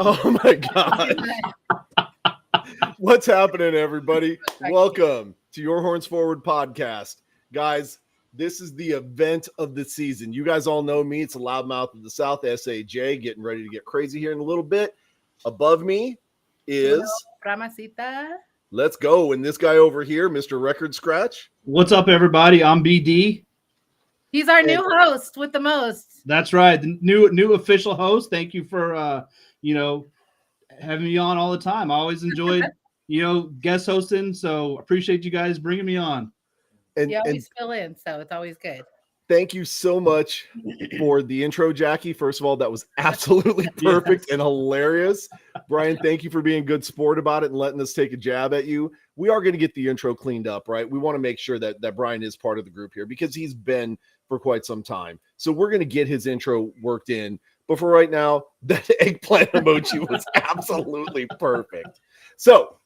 Oh my God. What's happening, everybody? Welcome to Your Horns Forward podcast. Guys, this is the event of the season. You guys all know me. It's a loudmouth of the South, SAJ, getting ready to get crazy here in a little bit. Above me is Ramacita. Let's go. And this guy over here, Mr. Record Scratch. What's up, everybody? I'm BD. He's our new host with the most. That's right. The new official host. Thank you for having me on all the time. I always enjoyed guest hosting, so appreciate you guys bringing me on. And you always fill in, so it's always good. Thank you so much for the intro, Jackie. First of all, that was absolutely perfect and hilarious. Brian, thank you for being a good sport about it and letting us take a jab at you. We are going to get the intro cleaned up, right? We want to make sure that Brian is part of the group here because he's been for quite some time. So we're going to get his intro worked in. But for right now, that eggplant emoji was absolutely perfect. So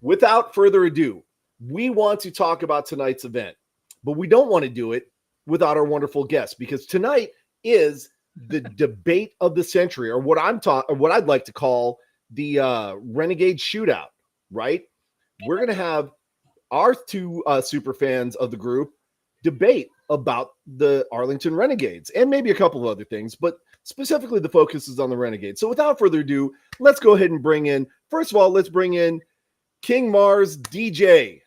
without further ado, we want to talk about tonight's event, but we don't want to do it without our wonderful guest, because tonight is the debate of the century, or what I'd like to call the Renegade Shootout, right? We're going to have our two super fans of the group debate about the Arlington Renegades and maybe a couple of other things, but specifically the focus is on the Renegades. So without further ado, let's go ahead and bring in King Mars DJ.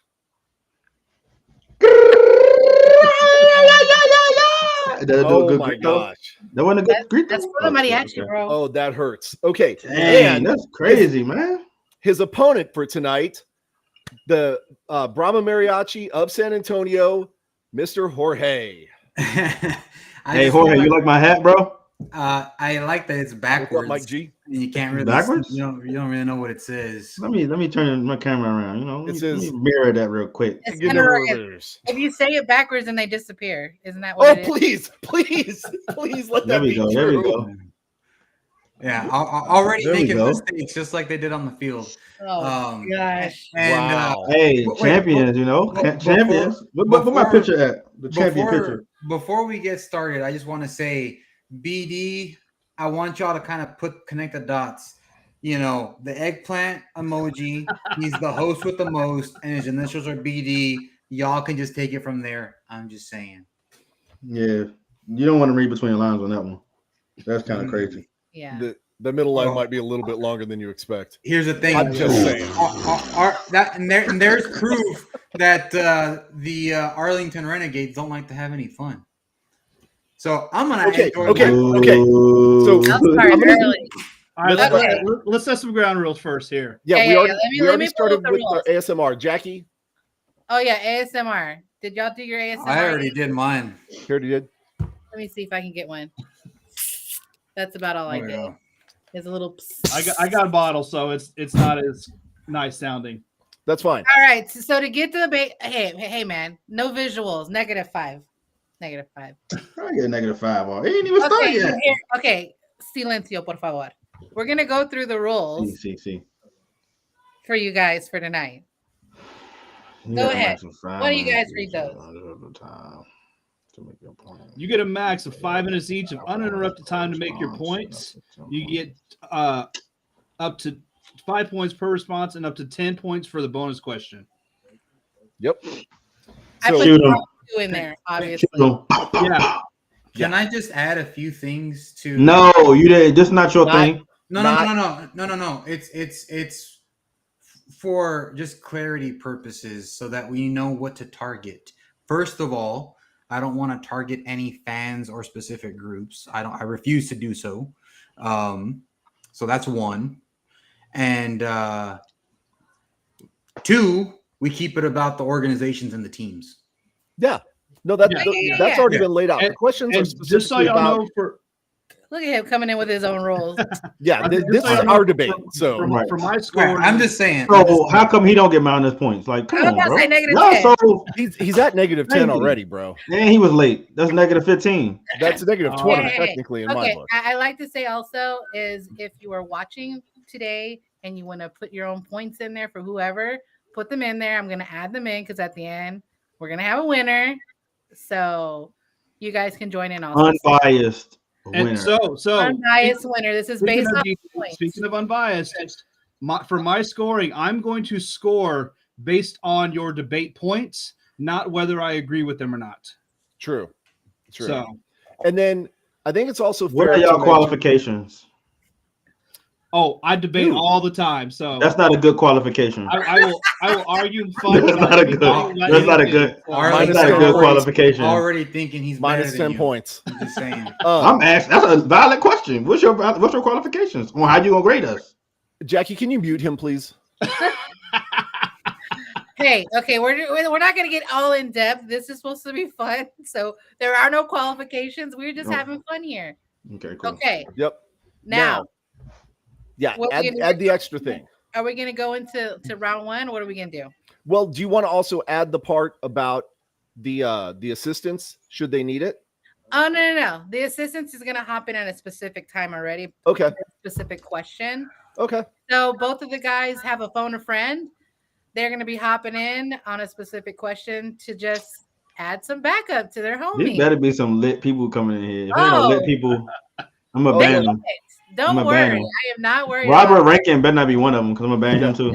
Oh my gosh. That wasn't a good greet. That's for the mariachi, bro. Oh, that hurts. Okay. Dang, that's crazy, man. His opponent for tonight, the Brahma Mariachi of San Antonio, Mr. Jorge. Hey, Jorge, you like my hat, bro? I like that it's backwards. Mike G. You can't really backwards. You don't really know what it says. Let me turn my camera around. It Let me mirror that real quick. If you say it backwards, then they disappear. Isn't that what it is? Please let that be true. There we go. Yeah, already There we making go. mistakes just like they did on the field. Oh gosh! And Wow. Hey, wait, champions, champions. Put my picture at the champion picture. Before we get started, I just want to say, BD, I want y'all to kind of connect the dots. The eggplant emoji. He's the host with the most, and his initials are BD. Y'all can just take it from there. I'm just saying. Yeah, you don't want to read between the lines on that one. That's kind of crazy. Yeah. The middle line might be a little bit longer than you expect. Here's the thing. I'm just saying. There's proof that the Arlington Renegades don't like to have any fun. So I'm gonna Okay. enjoy So I'll start early. All right, Okay. let's set some ground rules first here. Yeah, Yeah, we already pull started up the with rules. our ASMR. Jackie, Oh yeah, ASMR. Did y'all do your ASMR? I already did mine. here you did. Let me see if I can get one. That's about all I did. Yeah. There's a little. I got a bottle, so it's not as nice sounding. That's fine. All right. So to get to the hey man, no visuals. -5. -5. I get a -5. He ain't even started yet. Okay. Silencio, por favor. We're gonna go through the rules See. for you guys for tonight. Go ahead. Why don't you guys read those? You get a max of 5 minutes each of uninterrupted time to make your points. You get up to 5 points per response and up to 10 points for the bonus question. Yep. I So put two in there, obviously. Yeah. Can I just add a few things to? No, you did. This is not your thing. No. It's for just clarity purposes so that we know what to target. First of all, I don't want to target any fans or specific groups. I refuse to do so. So that's one. And 2, we keep it about the organizations and the teams. Yeah. No, that's already been laid out. The questions are And specifically just so y'all about. know, Look at him coming in with his own rules. Yeah, this Just so is y'all know, our debate. So for my score, I'm just saying. So how come he don't get minus points? Like, come I was on, about bro. to say negative Y'all 10. so he's at -10 Thank you. already, bro. and he was late. That's -15. That's a -20 Hey. technically in my Okay, book. I like to say also is if you are watching today and you want to put your own points in there for whoever, put them in there. I'm going to add them in because at the end we're going to have a winner. So you guys can join in also. Unbiased. a And winner. so Unbiased winner. This is speaking based of, on points. speaking of unbiased, for my scoring, I'm going to score based on your debate points, not whether I agree with them or not. True. So And then I think it's also What fair are to y'all mention- qualifications? I debate Dude. all the time. So That's not a good qualification. I will argue and fight. That's about not a anything good. that That's not a you good. think. So, Minus That's not a 10 good points. qualification. Already thinking he's better minus than 10 you. points. I'm just saying. I'm asking. That's a valid question. What's your qualifications on how you gonna grade us? Jackie, can you mute him, please? Hey, okay, we're not gonna get all in depth. This is supposed to be fun, so there are no qualifications. We're just No. having fun here. Okay, cool. Okay, Yep. now Yeah, What we gonna add do- the extra thing. are we gonna go into round one? What are we gonna do? Well, do you want to also add the part about the assistants should they need it? Oh no. The assistant is gonna hop in at a specific time already. Okay. A specific question. Okay. So both of the guys have a phone a friend. They're gonna be hopping in on a specific question to just add some backup to their There homie. better be some lit people coming in here. If ain't no lit Oh. people, I'm a Oh, ban yeah. them. Don't I'm a worry, ban. I am not worried. Robert about Rankin better not be one of them because I'm gonna ban him too.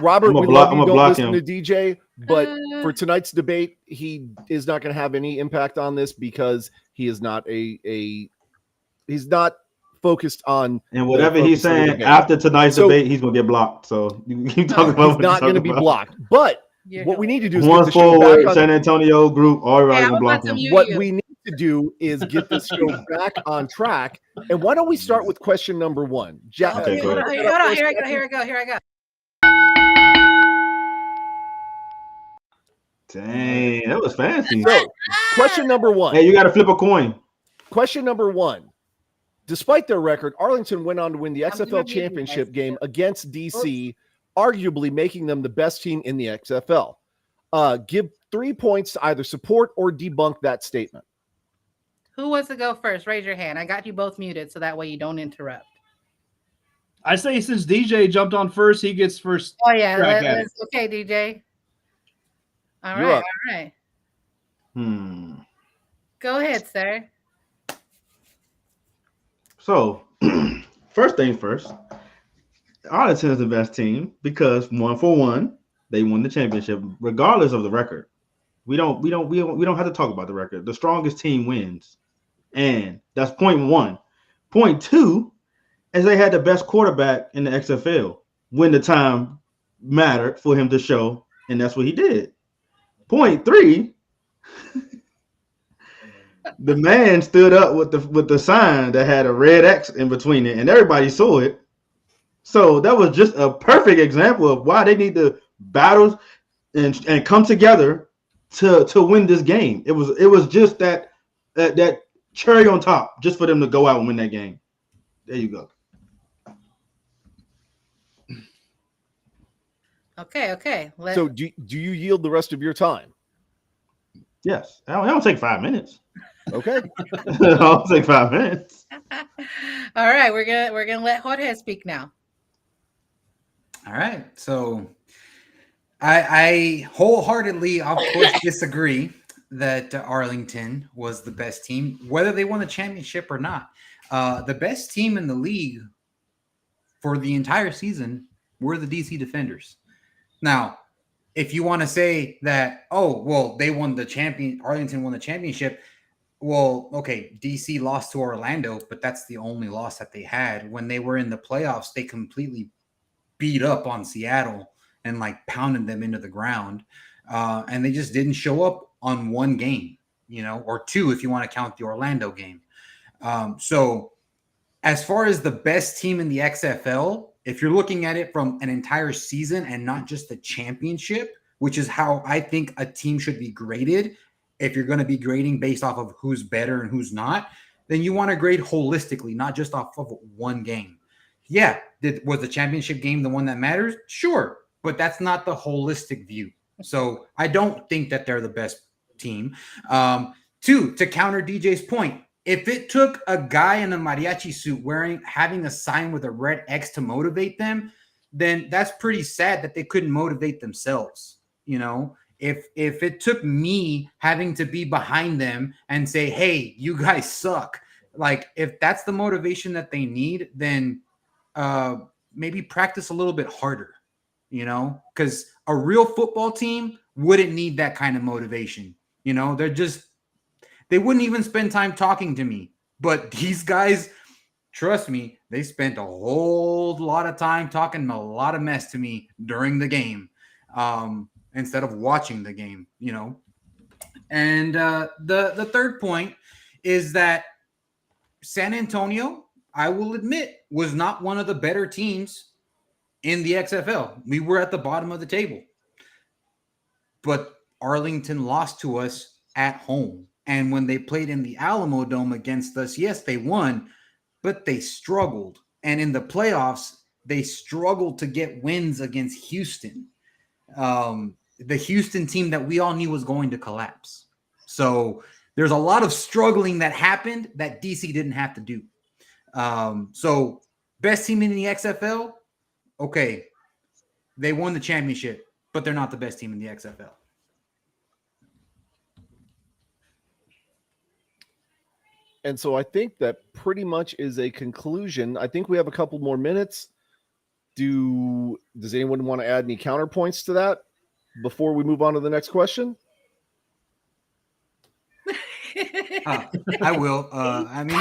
Robert, I'ma we block- love you. I'ma Don't block listen him. to DJ, but Uh, for tonight's debate, he is not going to have any impact on this because he is not he's not focused on. And whatever he's focus of the saying debate. after tonight's So- debate, he's gonna get blocked. So you keep talking about He's what not you're going to talking be about. blocked. But you're what we need to do is One get the show forward, back on. San Antonio group, everybody Hey, I'm gonna block about to him. mute What you. we need to do is get this show back on track. And why don't we start with question number one? Okay, go hold ahead. on. Here I go. Dang, that was fancy. So, question number one. Hey, you got to flip a coin. Question number one. Despite their record, Arlington went on to win the I'm gonna XFL mute you championship guys. game against DC, arguably making them the best team in the XFL. Give 3 points to either support or debunk that statement. Who wants to go first? Raise your hand. I got you both muted so that way you don't interrupt. I say since DJ jumped on first, he gets first. Oh yeah, Crack at it. okay, DJ. All You're right, up. all right. Go Go ahead, sir. So, first thing first, Arlington is the best team because 1-for-1, they won the championship regardless of the record. We don't have to talk about the record. The strongest team wins, and that's point one. Point two is they had the best quarterback in the XFL when the time mattered for him to show, and that's what he did. Point three. The man stood up with the sign that had a red X in between it, and everybody saw it. So that was just a perfect example of why they need to battle and come together to win this game. It was just that cherry on top just for them to go out and win that game. There you go. Okay. So do you yield the rest of your time? Yes, I don't take 5 minutes. Okay. I'll take 5 minutes. All right, we're gonna let Jorge speak now. All right. So I wholeheartedly, of course, disagree that Arlington was the best team, whether they won the championship or not. The best team in the league for the entire season were the DC Defenders. Now, if you want to say that, oh, well, they won the Arlington won the championship. Well, okay, DC lost to Orlando, but that's the only loss that they had. When they were in the playoffs, they completely beat up on Seattle and like pounded them into the ground. And they just didn't show up on one game, or two if you want to count the Orlando game. So as far as the best team in the XFL, if you're looking at it from an entire season and not just the championship, which is how I think a team should be graded, if you're going to be grading based off of who's better and who's not, then you want to grade holistically, not just off of one game. Yeah, was the championship game the one that matters? Sure, but that's not the holistic view. So I don't think that they're the best team. Two, to counter DJ's point, if it took a guy in a mariachi suit having a sign with a red X to motivate them, then that's pretty sad that they couldn't motivate themselves. If it took me having to be behind them and say, hey, you guys suck, Like, if that's the motivation that they need, then maybe practice a little bit harder, because a real football team wouldn't need that kind of motivation. They wouldn't even spend time talking to me. But these guys, trust me, they spent a whole lot of time talking a lot of mess to me during the game, instead of watching the game, And the third point is that San Antonio, I will admit, was not one of the better teams in the XFL. We were at the bottom of the table. But Arlington lost to us at home. And when they played in the Alamo Dome against us, yes, they won, but they struggled. And in the playoffs, they struggled to get wins against Houston, the Houston team that we all knew was going to collapse. So there's a lot of struggling that happened that DC didn't have to do. So best team in the XFL, okay, they won the championship, but they're not the best team in the XFL. And so I think that pretty much is a conclusion. I think we have a couple more minutes. Does anyone want to add any counterpoints to that before we move on to the next question? I will. I mean,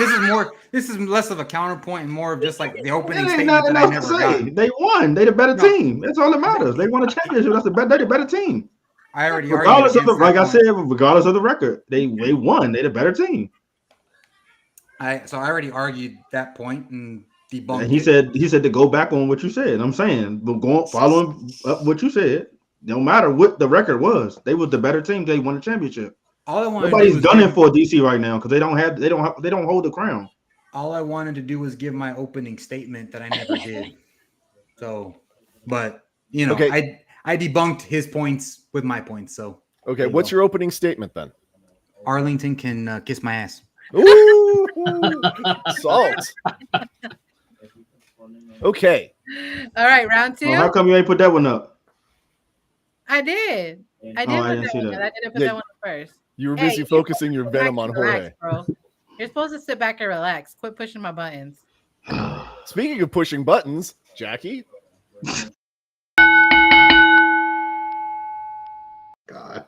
this is less of a counterpoint and more of just like the opening There ain't statement nothing that I else never to say. got. They won. They the better team. That's all that matters. They won a championship. They're the better team. I already Regardless argued of the, against like I that said, regardless of the record, they won. They the better team. So I already argued that point and debunked And he said to go back on what you said. I'm saying, but following up what you said, no matter what the record was, they were the better team. They won the championship. All I wanted Nobody's to do was gunning for DC right now because they don't hold the crown. all I wanted to do was give my opening statement that I never did. So, but Okay. I debunked his points with my points. So Okay, what's your opening statement then? Arlington can kiss my ass. Ooh, salt. Okay. All right, round two. Oh, how come you ain't put that one up? I did. I did Oh, I put didn't that see one. that. up. I didn't put Yeah. that one up first. You were Hey, busy you're focusing your Sit back venom and on relax, Jorge. bro. You're supposed to sit back and relax. Quit pushing my buttons. Speaking of pushing buttons, Jackie. God.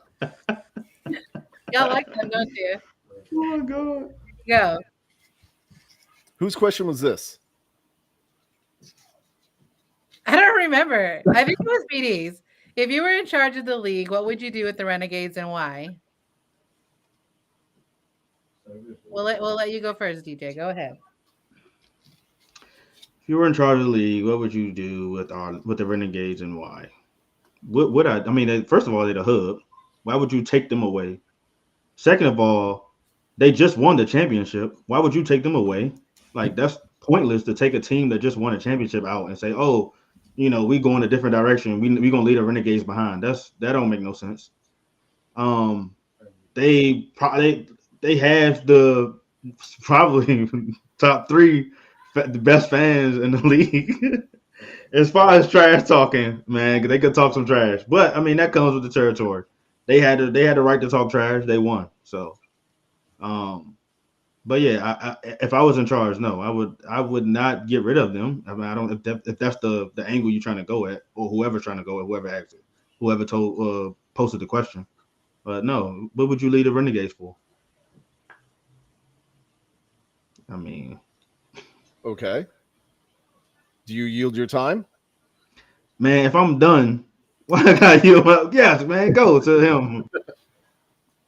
Y'all like them, don't you? Oh my God. Go. Whose question was this? I don't remember. I think it was BD's. If you were in charge of the league, what would you do with the Renegades and why? We'll let you go first, DJ. Go ahead. If you were in charge of the league, what would you do with the Renegades and why? First of all, they're the hub. Why would you take them away? Second of all, they just won the championship. Why would you take them away? Like, that's pointless to take a team that just won a championship out and say, oh, we go in a different direction. We gonna leave the Renegades behind. That don't make no sense. They have the probably top 3 the best fans in the league. As far as trash talking, man, they could talk some trash, but I mean that comes with the territory. They had the right to talk trash. They won, so. But yeah, if I was in charge, no, I would not get rid of them. I mean, I don't if that's the angle you're trying to go at, or whoever's trying to go at, whoever asked it, whoever posted the question. But no, what would you leave the Renegades for? I mean, Okay. Do you yield your time? man, if I'm done, why I got you? Yes, man, go to him.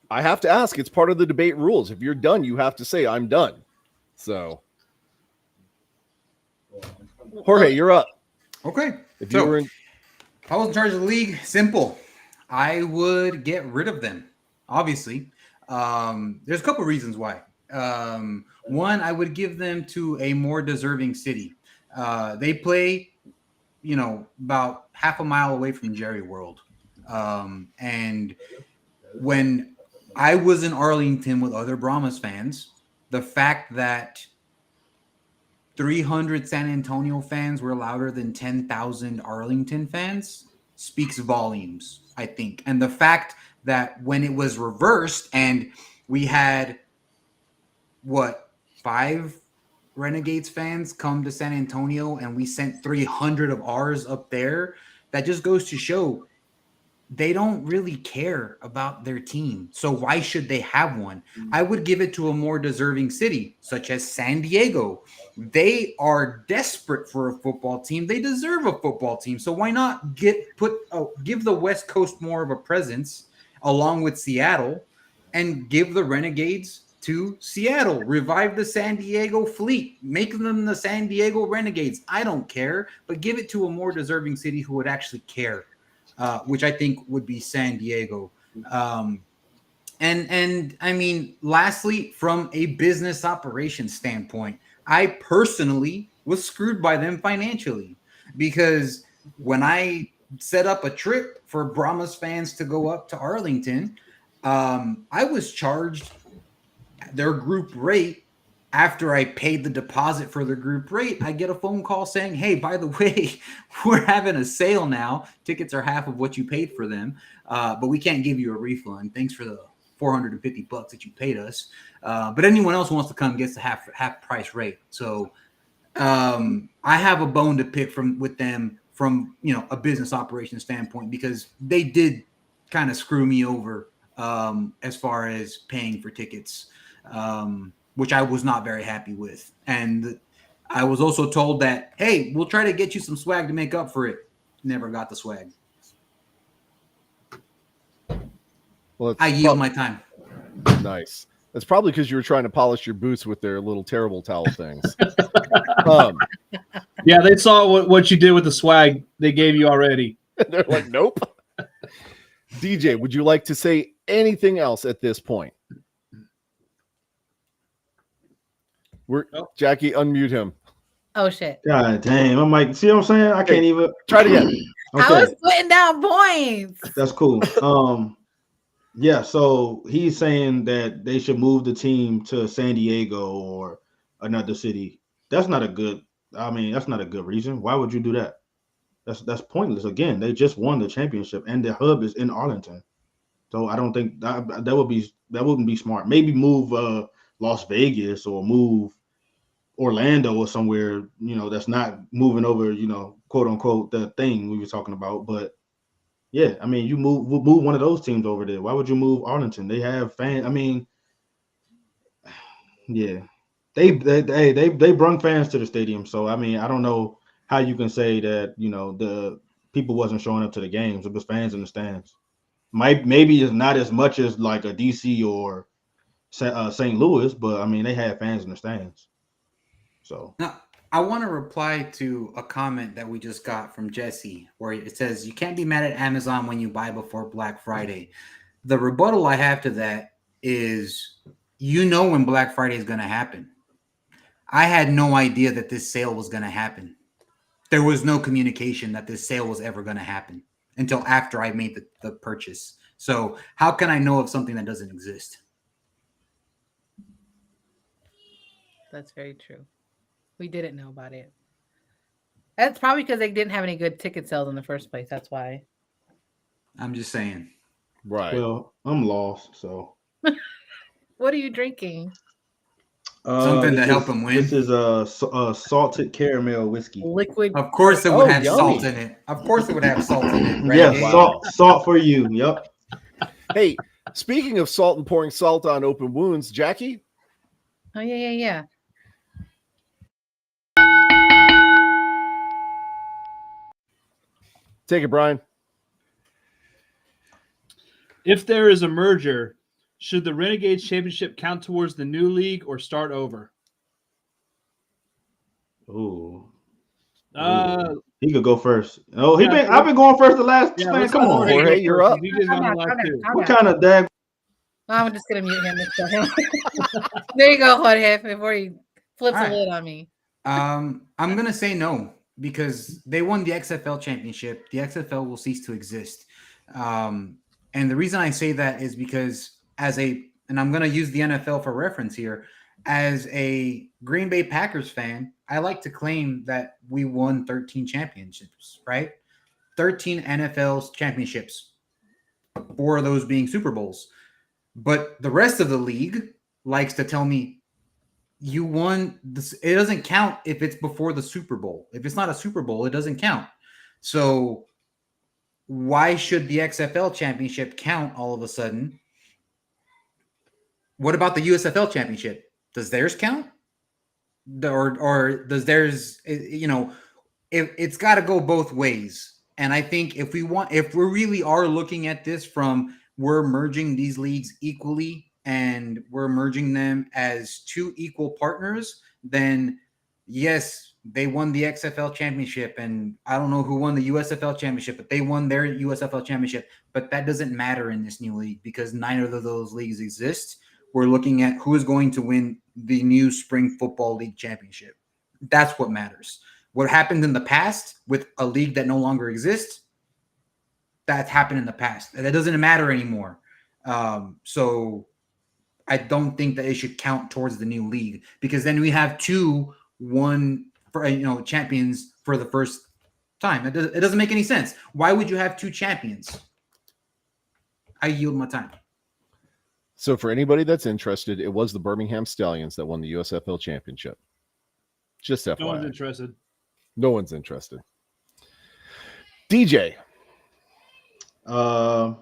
I have to ask. It's part of the debate rules. If you're done, you have to say, I'm done. So, Jorge, you're up. Okay. If you were in, If I was in charge of the league, simple. I would get rid of them. Obviously, there's a couple reasons why. One, I would give them to a more deserving city. They play, about half a mile away from Jerry World. And when I was in Arlington with other Brahmas fans, the fact that 300 San Antonio fans were louder than 10,000 Arlington fans speaks volumes, I think. And the fact that when it was reversed and we had 5 Renegades fans come to San Antonio and we sent 300 of ours up there, that just goes to show they don't really care about their team. So why should they have one? I would give it to a more deserving city, such as San Diego. They are desperate for a football team. They deserve a football team. So why not give the West Coast more of a presence along with Seattle and give the Renegades to Seattle? Revive the San Diego fleet. Make them the San Diego Renegades. I don't care, but give it to a more deserving city who would actually care. Which I think would be San Diego. And I mean, lastly, from a business operations standpoint, I personally was screwed by them financially, because when I set up a trip for Brahmas fans to go up to Arlington, I was charged their group rate. After I paid the deposit for the group rate, I get a phone call saying, hey, by the way, we're having a sale now. Tickets are half of what you paid for them, but we can't give you a refund. Thanks for the $450 that you paid us. But anyone else who wants to come gets the half price rate. So I have a bone to pick with them from a business operation standpoint, because they did kind of screw me over as far as paying for tickets. Which I was not very happy with. And I was also told that, hey, we'll try to get you some swag to make up for it. Never got the swag. Well, I yield my time. Nice. That's probably because you were trying to polish your boots with their little terrible towel things. Yeah, they saw what you did with the swag they gave you already. They're like, nope. DJ, would you like to say anything else at this point? Jackie, unmute him. Oh shit. God damn. I'm like, see what I'm saying? I can't even try it again. Okay. I was putting down points. That's cool. Yeah, so he's saying that they should move the team to San Diego or another city. That's not a good reason. Why would you do that? That's pointless. Again, they just won the championship and the hub is in Arlington. So I don't think that wouldn't be smart. Maybe move Las Vegas or move Orlando or somewhere, that's not moving over, quote unquote, the thing we were talking about. But yeah, I mean, you move one of those teams over there. Why would you move Arlington? They have fans. I mean, yeah, they bring fans to the stadium. So I mean, I don't know how you can say that the people wasn't showing up to the games. It was fans in the stands. Maybe it's not as much as like a DC or St. Louis, but I mean, they had fans in the stands. So now, I want to reply to a comment that we just got from Jesse, where it says you can't be mad at Amazon when you buy before Black Friday. The rebuttal I have to that is, when Black Friday is going to happen. I had no idea that this sale was going to happen. There was no communication that this sale was ever going to happen until after I made the purchase. So how can I know of something that doesn't exist? That's very true. We didn't know about it. That's probably because they didn't have any good ticket sales in the first place. That's why. I'm just saying. Right. Well, I'm lost. So what are you drinking? Something to help him win. This is a salted caramel whiskey. Liquid. Of course, it would have yummy. salt in it. Of course, it would have salt in it. Right? Yeah, salt for you. Yep. Hey, speaking of salt and pouring salt on open wounds, Jackie. Oh yeah. Take it, Brian. If there is a merger, should the Renegades championship count towards the new league or start over? Ooh. He could go first. Oh, Yeah, I've been going first the last. Yeah, man, let's come go on. Jorge. Jorge, you're up. You just got Calm one down, last two. calm What down. kind of dag? I'm just gonna mute him. There you go, Jorge. Before he flips All a right. lid on me. I'm gonna say no because they won the XFL championship. The XFL will cease to exist. And the reason I say that is because and I'm gonna use the NFL for reference here, as a Green Bay Packers fan, I like to claim that we won 13 championships, right? 13 NFL championships, 4 of those being Super Bowls. But the rest of the league likes to tell me you won this. It doesn't count if it's before the Super Bowl. If it's not a Super Bowl, it doesn't count. So why should the XFL championship count all of a sudden? What about the USFL championship? Does theirs count? Or does theirs, it's got to go both ways. And I think if we really are looking at this from we're merging these leagues equally and we're merging them as two equal partners, then yes, they won the XFL championship. And I don't know who won the USFL championship, but they won their USFL championship. But that doesn't matter in this new league because neither of those leagues exist. We're looking at who is going to win the new Spring Football League championship. That's what matters. What happened in the past with a league that no longer exists, that's happened in the past. That doesn't matter anymore. So I don't think that it should count towards the new league because then we have champions for the first time. It doesn't make any sense. Why would you have two champions? I yield my time. So for anybody that's interested, it was the Birmingham Stallions that won the USFL championship. Just FYI. No one's interested. No one's interested. DJ. I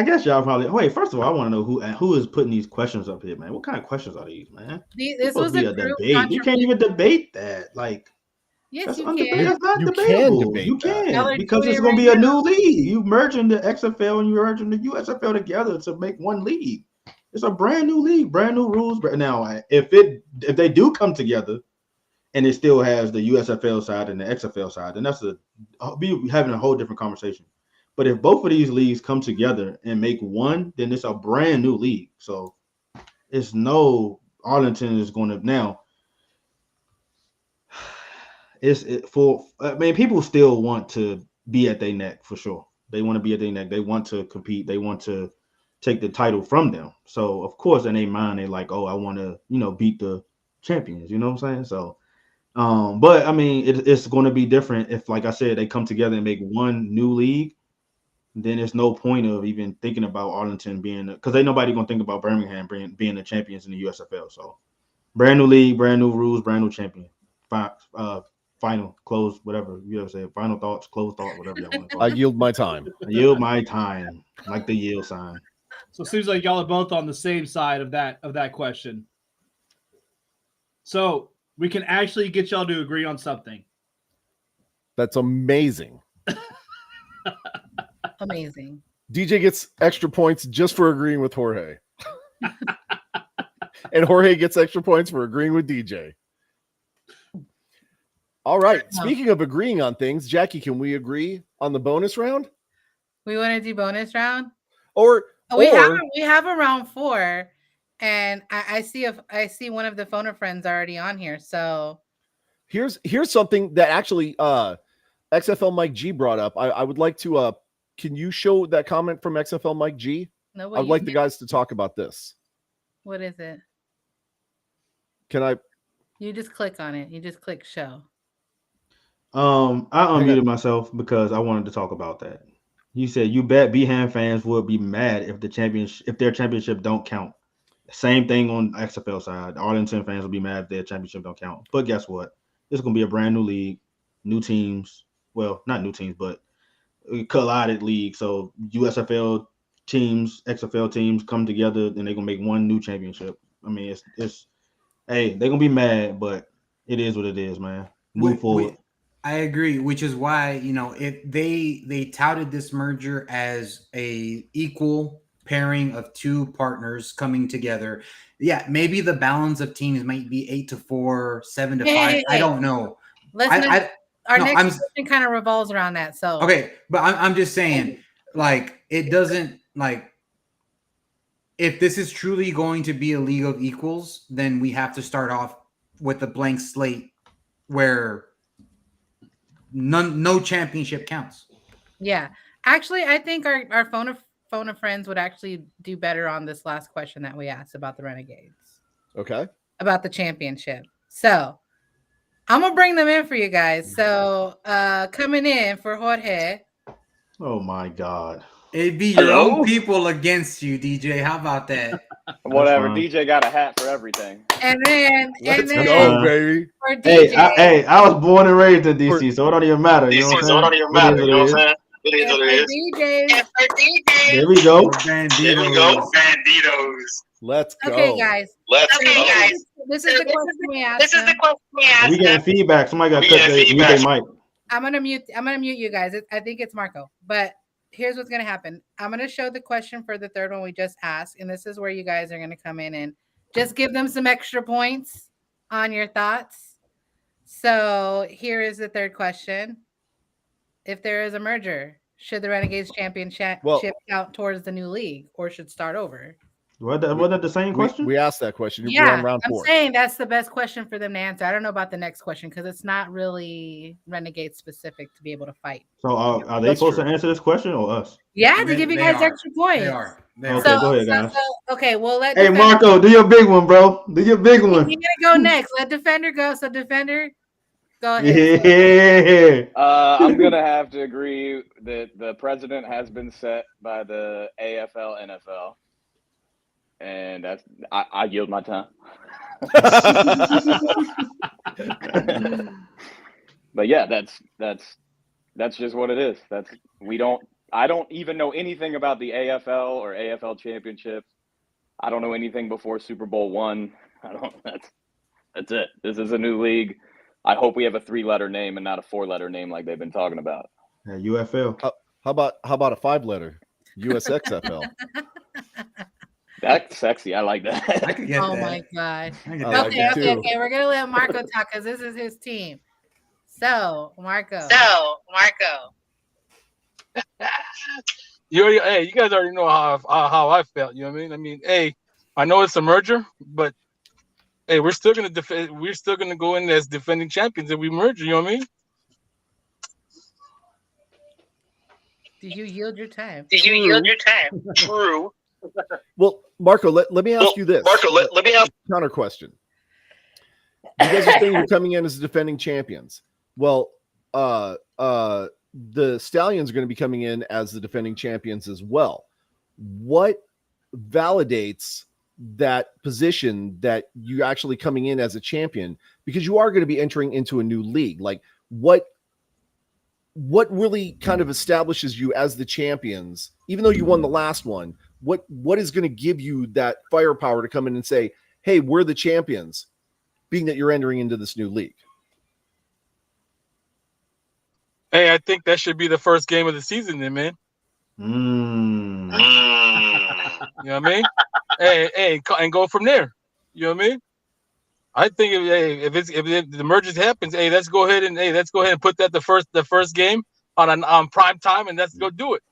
guess y'all probably wait. First of all, I want to know who is putting these questions up here, man. What kind of questions are these, man? This was a group debate. You can't even debate that. Like, yes, you That's can. not You debatable. can debate You that. can Y'all are because doing it's it going to right be a now. new league. You merging the XFL and you merging the USFL together to make one league. It's a brand new league, brand new rules. Now, if they do come together, and it still has the USFL side and the XFL side, then I'll be having a whole different conversation. But if both of these leagues come together and make one, then it's a brand new league. So it's no Arlington is going to now. People still want to be at their neck for sure. They want to be at their neck. They want to compete. They want to take the title from them. So of course, in their mind, they're like, "Oh, I want to, beat the champions." You know what I'm saying? So, but I mean, it's going to be different if, like I said, they come together and make one new league. Then there's no point of even thinking about Arlington being because ain't nobody gonna think about Birmingham being the champions in the USFL. So, brand new league, brand new rules, brand new champion. Final, close, whatever you ever say. Final thoughts, close thoughts, whatever y'all want to call I it. yield my time. I yield my time, like the yield sign. So it seems like y'all are both on the same side of that question. So we can actually get y'all to agree on something. That's amazing. Amazing. DJ gets extra points just for agreeing with Jorge. And Jorge gets extra points for agreeing with DJ. All right. Speaking of agreeing on things, Jackie, can we agree on the bonus round? We want to do bonus round? Or We have a round 4, and I see one of the phoner friends already on here. So here's something that actually XFL Mike G brought up. I would like to can you show that comment from XFL Mike G? no, I'd like the guys to talk about this. What is it? Can I? You just click on it. You just click show. I unmuted myself because I wanted to talk about that. You said you bet Behan fans would be mad if their championship don't count. Same thing on XFL side. Arlington fans will be mad if their championship don't count. But guess what? It's gonna be a brand new league, new teams. Well, not new teams, but collided league. So USFL teams, XFL teams come together and they're gonna make one new championship. I mean, it's hey, they're gonna be mad, but it is what it is, man. Move forward. I agree, which is why, if they touted this merger as a equal pairing of two partners coming together. Yeah, maybe the balance of teams might be 8-4, 7-5. Hey. I don't know. Our next question kind of revolves around that. So okay, but I'm just saying, like, it doesn't if this is truly going to be a league of equals, then we have to start off with a blank slate where no championship counts. Yeah, actually, I think our phone of friends would actually do better on this last question that we asked about the Renegades. Okay. About the championship. So I'm gonna bring them in for you guys. So coming in for Jorge. Oh my God. It'd be your Hello? own people against you, DJ. How about that? Whatever. fine. DJ got a hat for everything. And then Let's then go, baby. for DJ, I was born and raised in DC, so it don't even matter. You know what I'm saying? It is what it is. and for DJ. There we go. Banditos. Let's go. Okay, guys. This is the question we asked. them. We getting feedback. Somebody got to cut their mic. I'm gonna mute you guys. I think it's Marco. But here's what's gonna happen. I'm gonna show the question for the third one we just asked, and this is where you guys are gonna come in and just give them some extra points on your thoughts. So here is the third question. If there is a merger, should the Renegades championship count towards the new league or should start over? Wasn't that the same question? We asked that question. We're Yeah, on round I'm 4. saying that's the best question for them to answer. I don't know about the next question because it's not really Renegade specific to be able to fight. So are they That's supposed true. to answer this question or us? Yeah, to They- give you they guys are. extra points. They are. Okay, go ahead, guys. Okay, we'll let Hey, Defender- Marco, do your big one, bro. Do your big You're one. gonna go next. Let Defender go. So Defender, go ahead. Yeah. I'm gonna have to agree that the president has been set by the AFL NFL, and that's I yield my time. But yeah, that's just what it is. I don't even know anything about the AFL or AFL championship. I don't know anything before Super Bowl 1. That's it. This is a new league. I hope we have a 3-letter name and not a 4-letter name like they've been talking about. Yeah, UFL. How about a 5-letter? USXFL. That's sexy. I like that. I could get Oh that. my god. I get I that. like Okay, it okay, too. okay. We're gonna let Marco talk because this is his team. So Marco. Hey, you guys already know how I felt. You know what I mean? I mean, hey, I know it's a merger, but hey, we're still gonna defend. We're still gonna go in as defending champions if we merge. You know what I mean? Did you yield your time? True. Well, Marco, let me ask you this. let me ask. Counter question. You guys are saying you're coming in as defending champions. Well, the Stallions are going to be coming in as the defending champions as well. What validates that position that you're actually coming in as a champion? Because you are going to be entering into a new league. Like what really kind of establishes you as the champions, even though you won the last one? What is going to give you that firepower to come in and say, hey, we're the champions, being that you're entering into this new league? Hey, I think that should be the first game of the season, then, man. Mm. You know what I mean? hey, and go from there. You know what I mean? I think if the merger happens, let's go ahead and put that the first game on prime time, and let's go do it.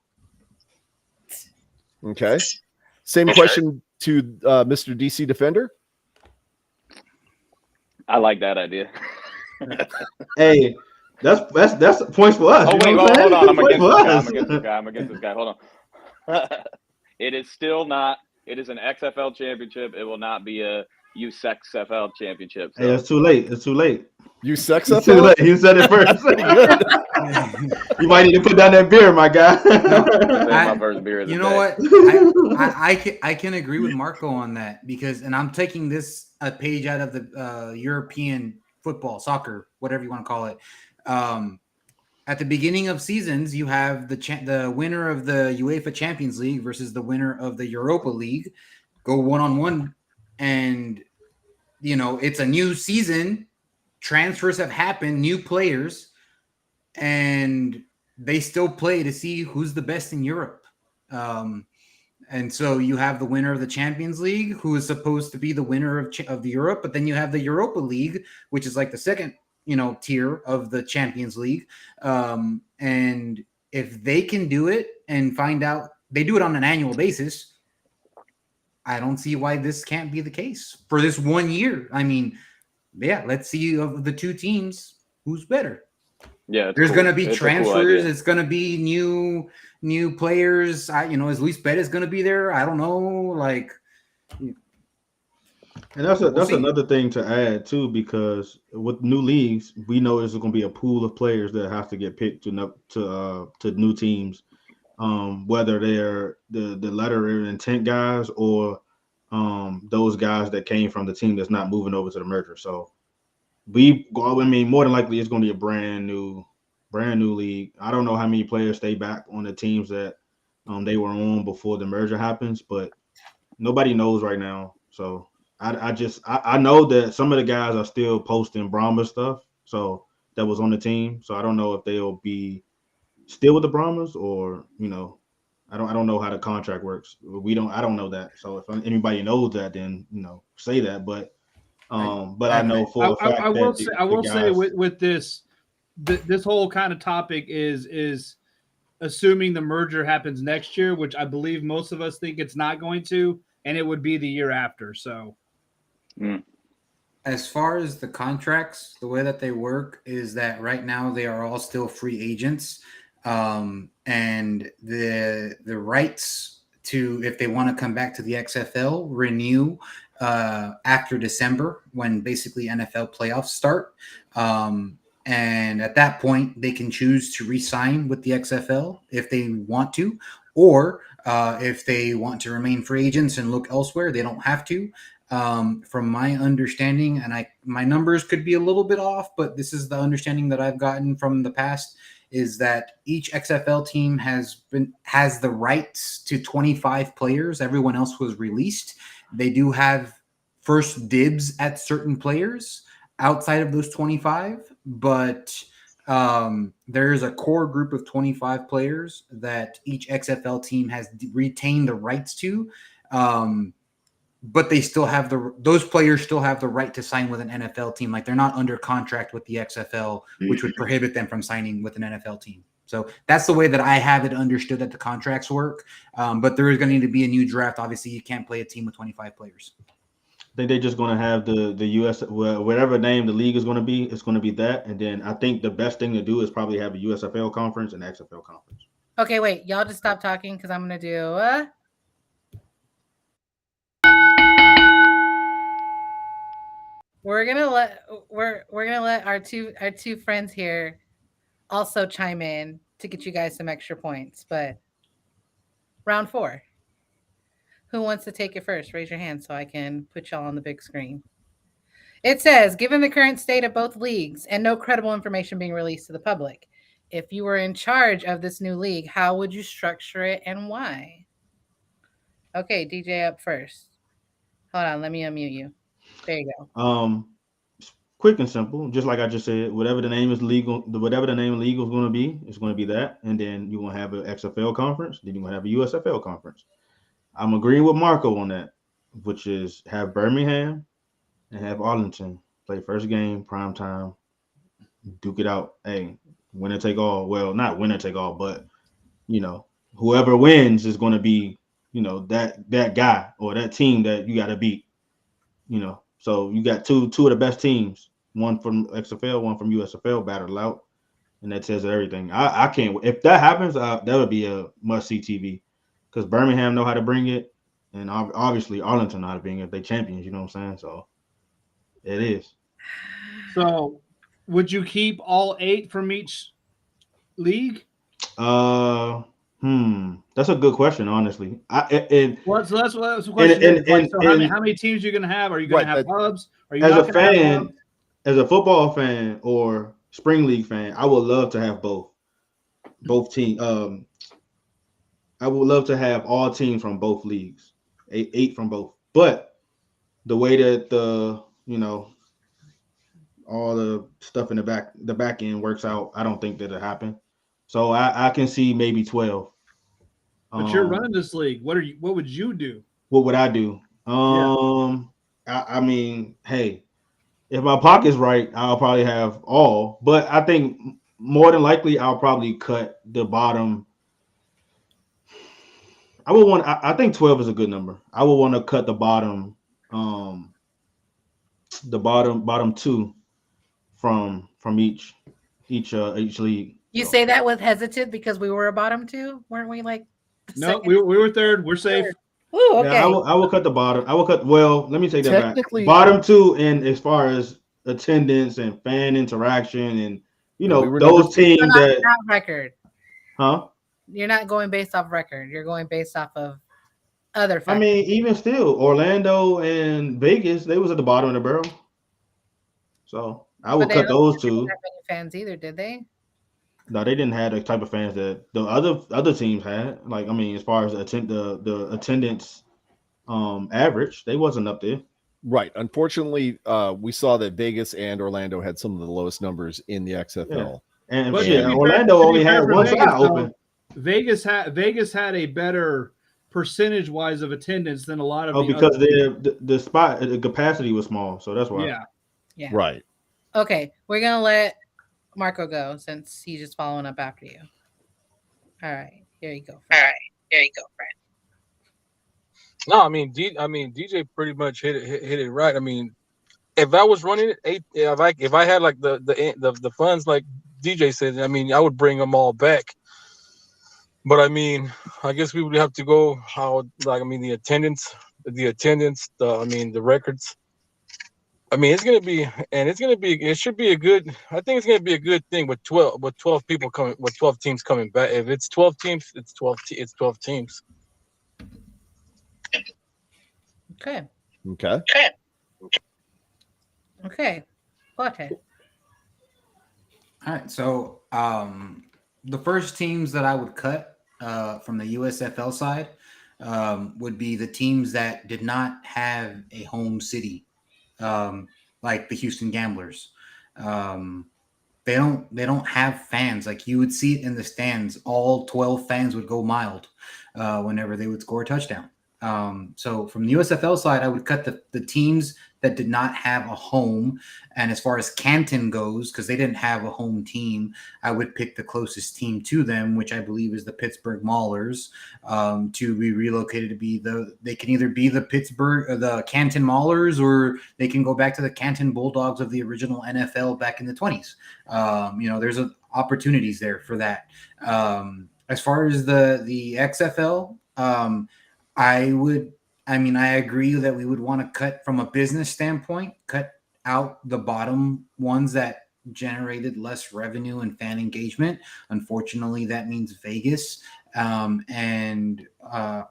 Okay. Same question to Mr. DC Defender. I like that idea. Hey, that's points for us. Oh, you wait, know what hold on. I'm saying? against this guy. Hold on. It is still not. It is an XFL championship. It will not be a USXFL championship. So. Hey, it's too late. It's too late. You sex It's up? too late. He said it first. You might need to put down that beer, my guy. My first beer of the You know day. what? I can agree with Marco on that because, and I'm taking this a page out of the European football, soccer, whatever you want to call it. At the beginning of seasons, you have the winner of the UEFA Champions League versus the winner of the Europa League go 1-on-1, and it's a new season. Transfers have happened, new players, and they still play to see who's the best in Europe. And so you have the winner of the Champions League, who is supposed to be the winner of the Europe, but then you have the Europa League, which is like the second, tier of the Champions League. And if they can do it and find out, they do it on an annual basis, I don't see why this can't be the case for this 1 year. I mean, yeah, let's see of the two teams who's better. Yeah, There's going to be It's a transfers. cool idea. It's going to be new players. Is Luis Perez going to be there? I don't know. Like, And that's see. another thing to add too, because with new leagues, we know there's going to be a pool of players that have to get picked to new teams. whether they're the letter of intent guys or those guys that came from the team that's not moving over to the merger. So more than likely it's going to be a brand new league. I don't know how many players stay back on the teams that they were on before the merger happens, but nobody knows right now. So I know that some of the guys are still posting Brahma stuff, so that was on the team. So I don't know if they'll be still with the Brahmas or I don't know how the contract works. I don't know that. So if anybody knows that, then say that. But I know for a fact I will say guys, with this whole kind of topic is assuming the merger happens next year, which I believe most of us think it's not going to, and it would be the year after. So as far as the contracts, the way that they work is that right now they are all still free agents. And the rights to, if they want to come back to the XFL, renew after December when basically NFL playoffs start. And at that point, they can choose to re-sign with the XFL if they want to, or if they want to remain free agents and look elsewhere, they don't have to. From my understanding, and my numbers could be a little bit off, but this is the understanding that I've gotten from the past, is that each XFL team has the rights to 25 players. Everyone else was released. They do have first dibs at certain players outside of those 25, but there's a core group of 25 players that each XFL team has retained the rights to. But they still have those players still have the right to sign with an NFL team. Like, they're not under contract with the XFL, which would prohibit them from signing with an NFL team. So that's the way that I have it understood that the contracts work. But there is going to need to be a new draft. Obviously, you can't play a team with 25 players. I think they're just going to have the US, whatever name the league is going to be, it's going to be that. And then I think the best thing to do is probably have a USFL conference and XFL conference. Okay, wait, y'all just stop talking because I'm going to do... We're gonna let our two friends here also chime in to get you guys some extra points. But round 4, who wants to take it first? Raise your hand so I can put y'all on the big screen. It says, given the current state of both leagues and no credible information being released to the public, if you were in charge of this new league, how would you structure it and why? Okay, DJ up first. Hold on, let me unmute you. There you go. Quick and simple, just like I just said, whatever the name is legal, whatever the name legal is going to be, it's going to be that. And then you're going to have an XFL conference, then you're going to have a USFL conference. I'm agreeing with Marco on that, which is have Birmingham and have Arlington play first game, prime time, duke it out. Hey, winner take all. Well, not winner take all, but whoever wins is going to be, that guy or that team that you got to beat. So you got two of the best teams, one from XFL, one from USFL, battled out, and that says everything. I can't. If that happens, that would be a must-see TV, because Birmingham know how to bring it, and obviously Arlington know how to bring it. They champions, you know what I'm saying? So it is. So would you keep all 8 from each league? That's a good question, honestly. So that's the question. How many teams are you going to have? Are you going to have hubs? Are you as a fan, as a football fan or spring league fan, I would love to have both teams. I would love to have all teams from both leagues, 8 from both. But the way that all the stuff in the back end works out, I don't think that'll happen. So I can see maybe 12. But you're running this league. What would you do? What would I do? I mean, hey, if my pocket's right, I'll probably have all. But I think more than likely, I'll probably cut the bottom. I think 12 is a good number. I would want to cut the bottom, bottom 2 from each league. You say that with hesitant because we were a bottom 2, weren't we? Like, no, we were third. We're safe. Ooh, okay. Yeah, I will cut the bottom. Let me take that back. Technically, Bottom 2, and as far as attendance and fan interaction, and we were those teams that record. huh? You're not going based off record. You're going based off of other I factors. mean, even still, Orlando and Vegas, they was at the bottom of the barrel. So I would But they cut don't those two. have many fans either, did they? No, they didn't have the type of fans that the other teams had. Like, I mean, as far as the attendance average, they wasn't up there. Right. Unfortunately, we saw that Vegas and Orlando had some of the lowest numbers in the XFL. And But shit, to be Orlando fair- to be only fair had for one Vegas, side though, open. Vegas had a better percentage wise of attendance than a lot of Oh, the because other the capacity was small, so that's why. yeah. Yeah. Right. Okay, we're gonna let Marco go since he's just following up after you. All right, here you go. Fred. No, I mean, DJ pretty much hit it right. I mean, if I was running it, if I had like the funds like DJ said, I mean, I would bring them all back. But I mean, I guess we would have to go how like I mean the attendance, the records. I mean, it should be a good. I think it's gonna be a good thing with 12 people coming, with 12 teams coming back. If it's 12 teams, it's 12 teams. Okay. Latte. All right, so the first teams that I would cut from the USFL side would be the teams that did not have a home city, like the Houston Gamblers. They don't have fans. Like you would see it in the stands, all 12 fans would go mild whenever they would score a touchdown. So from the USFL side, I would cut the teams that did not have a home. And as far as Canton goes, because they didn't have a home team, I would pick the closest team to them, which I believe is the Pittsburgh Maulers, to be relocated to be they can either be the the Canton Maulers, or they can go back to the Canton Bulldogs of the original NFL back in the 20s. There's opportunities there for that. As far as the XFL, I agree that we would want to cut from a business standpoint, cut out the bottom ones that generated less revenue and fan engagement. Unfortunately, that means Vegas and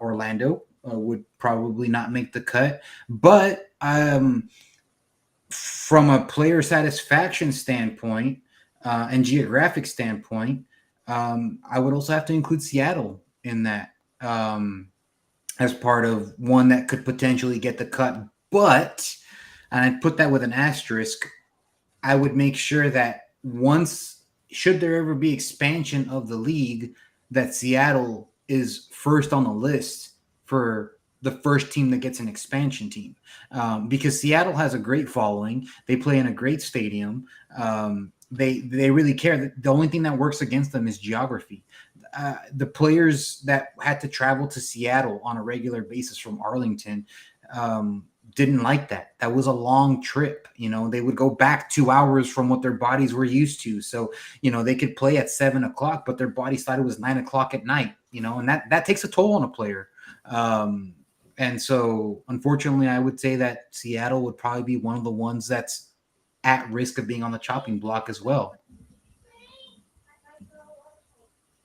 Orlando would probably not make the cut. But from a player satisfaction standpoint and geographic standpoint, I would also have to include Seattle in that. As part of one that could potentially get the cut. But, and I put that with an asterisk, I would make sure that should there ever be expansion of the league, that Seattle is first on the list for the first team that gets an expansion team. Because Seattle has a great following. They play in a great stadium. They really care. The only thing that works against them is geography. The players that had to travel to Seattle on a regular basis from Arlington didn't like that. That was a long trip. They would go back 2 hours from what their bodies were used to. So, they could play at 7:00, but their bodies thought it was 9:00 at night, and that takes a toll on a player. And so, unfortunately, I would say that Seattle would probably be one of the ones that's at risk of being on the chopping block as well.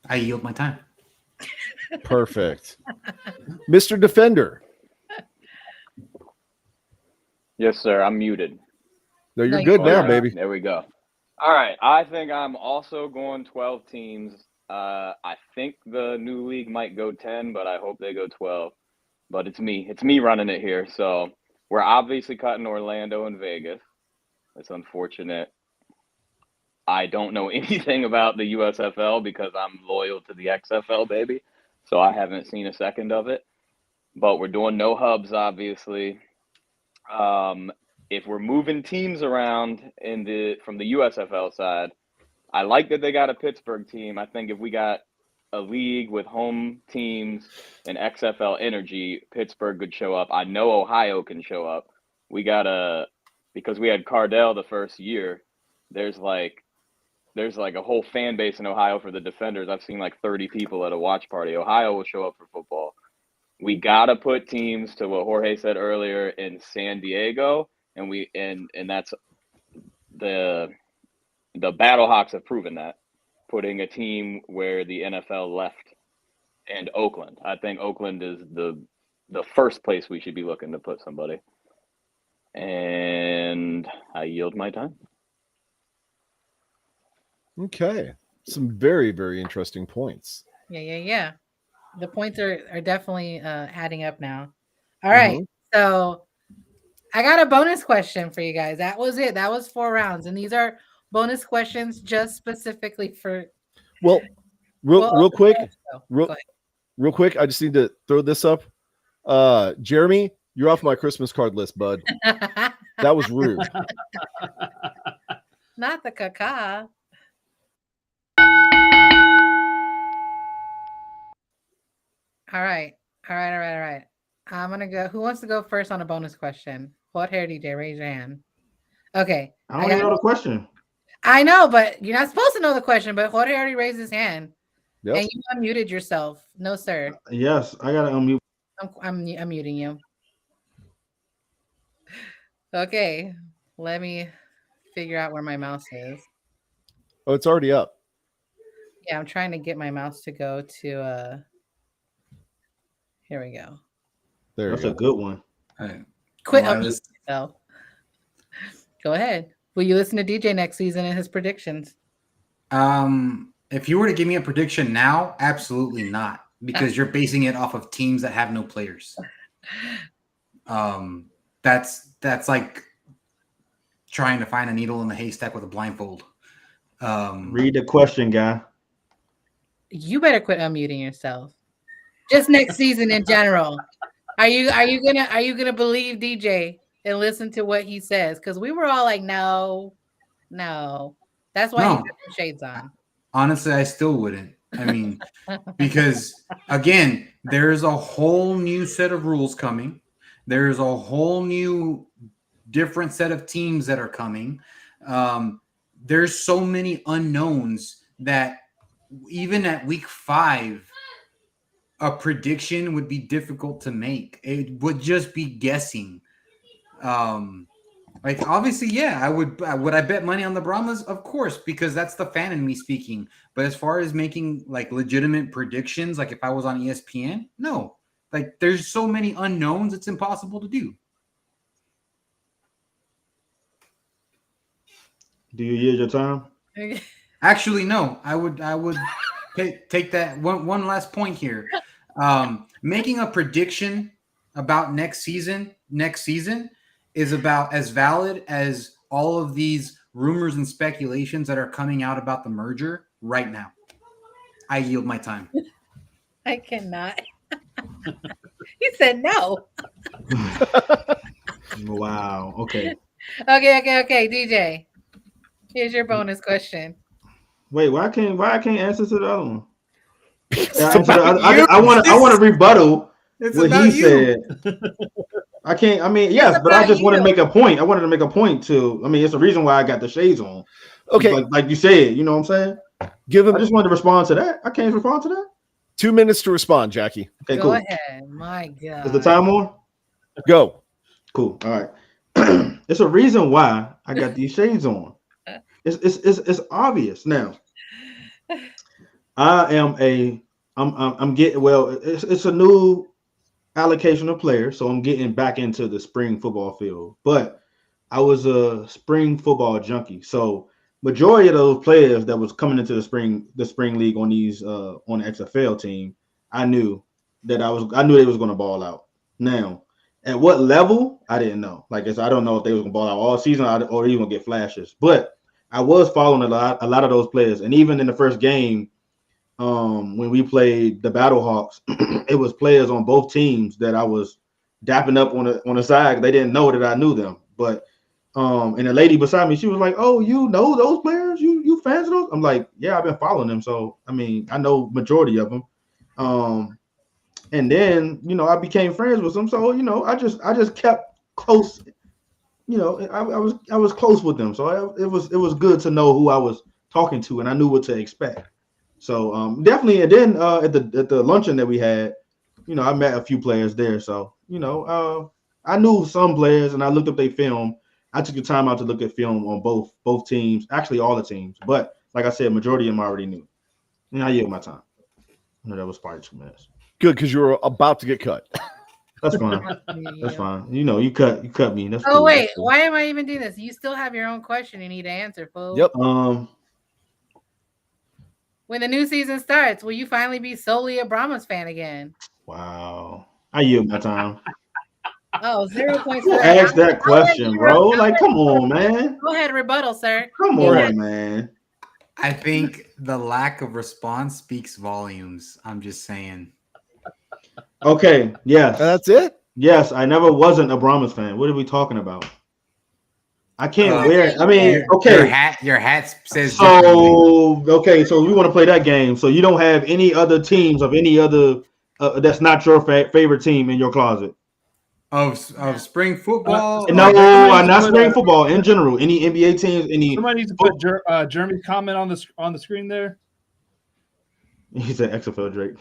I yield my time. Perfect. Mr. Defender. Yes, sir. I'm muted. No, you're No, good you're now, All right, baby. There we go. All right. I think I'm also going 12 teams. I think the new league might go 10, but I hope they go 12. But it's me. It's me running it here. So we're obviously cutting Orlando and Vegas. It's unfortunate. I don't know anything about the USFL because I'm loyal to the XFL, baby. So I haven't seen a second of it. But we're doing no hubs, obviously. If we're moving teams around from the USFL side, I like that they got a Pittsburgh team. I think if we got a league with home teams and XFL energy, Pittsburgh could show up. I know Ohio can show up. Because we had Cardell the first year, there's like a whole fan base in Ohio for the Defenders. I've seen like 30 people at a watch party. Ohio will show up for football. We got to put teams, to what Jorge said earlier, in San Diego, and that's the Battlehawks have proven that, putting a team where the NFL left and Oakland. I think Oakland is the first place we should be looking to put somebody. And I yield my time. Okay. Some very, very interesting points. Yeah. The points are definitely adding up now. All right. So I got a bonus question for you guys. That was it. That was 4 rounds. And these are bonus questions just specifically for. Well, real quick, Go ahead. real quick, I just need to throw this up. Jeremy, you're off my Christmas card list, bud. That was rude. Not the caca. All right. I'm gonna go. Who wants to go first on a bonus question? What hair, DJ? Raise your hand. Okay. I don't even know the question. I know, but you're not supposed to know the question. But Jorge already raised his hand, Yep. and you unmuted yourself. No, sir. Yes, I gotta unmute. I'm muting you. Okay. Let me figure out where my mouse is. Oh, it's already up. Yeah, I'm trying to get my mouse to go to. Here we go. There That's you a go. good one. Quit Well, unmuting yourself. Go ahead. Will you listen to DJ next season and his predictions? If you were to give me a prediction now, absolutely not, because you're basing it off of teams that have no players. That's like trying to find a needle in a haystack with a blindfold. Read the question, guy. You better quit unmuting yourself. Just next season in general. Are you gonna believe DJ and listen to what he says? Because we were all like, no. That's why he No. put the shades on. Honestly, I still wouldn't. I mean, because again, there's a whole new set of rules coming. There's a whole new different set of teams that are coming. There's so many unknowns that even at week 5, a prediction would be difficult to make. It would just be guessing. Like obviously, yeah, I would I bet money on the Brahmas? Of course, because that's the fan in me speaking. But as far as making like legitimate predictions, like if I was on ESPN, no. Like there's so many unknowns, it's impossible to do. Do you yield your time? Actually, no. I would take that one last point here. Making a prediction about next season is about as valid as all of these rumors and speculations that are coming out about the merger right now. I yield my time. I cannot. He said no. Wow. Okay. Okay, DJ. Here's your bonus question. Wait, why I can't answer to the other one? I want to rebuttal It's what about he you. said. I can't. I mean, yes, but I about just wanted to you. make a point. I wanted to make a point to. I mean, it's the reason why I got the shades on. Okay. like you said, you know what I'm saying? Give him I just wanted to respond to that. I can't respond to that. 2 minutes to respond, Jackie. Okay, Go cool. ahead. My God. Is the time on? Go. Cool. All right. It's a reason why I got these shades on. It's obvious now. I'm getting it's a new allocation of players, so I'm getting back into the spring football field. But I was a spring football junkie, so majority of those players that was coming into the spring league on these on the XFL team, I knew they was going to ball out. Now, at what level, I didn't know. Like I don't know if they was going to ball out all season or even get flashes. But I was following a lot of those players, and even in the first game, when we played the Battlehawks, it was players on both teams that I was dapping up on the side. They didn't know that I knew them, but and the lady beside me, she was like, "Oh, you know those players? You fans of those?" I'm like, "Yeah, I've been following them, so I mean, I know majority of them." And then I became friends with them, so I just kept close. I was close with them, so it was good to know who I was talking to, and I knew what to expect. So definitely, and then at the luncheon that we had, I met a few players there. So I knew some players, and I looked up their film. I took the time out to look at film on both teams, actually all the teams. But like I said, majority of them I already knew. And I yield my time. No, that was probably 2 minutes. Good, because you were about to get cut. That's fine. That's fine. You know, you cut me. That's Oh cool. wait, That's cool. why am I even doing this? You still have your own question you need to answer, fool. Yep. When the new season starts, will you finally be solely a Brahmas fan again? Wow. I yield my time. Oh, 0 points. Who asked that question, bro? Like, come on, man. Go ahead, rebuttal, sir. Come on, man. I think the lack of response speaks volumes. I'm just saying. Okay. Yes. That's it. Yes. I never wasn't a Brahmas fan. What are we talking about? I can't wear. I mean, okay. Your hat says. Differently. So we want to play that game. So you don't have any other teams of any other that's not your favorite team in your closet. Of spring football? No, not spring football in general. Any NBA teams? Somebody needs to put Jeremy's comment on the screen there. He said XFL Drake.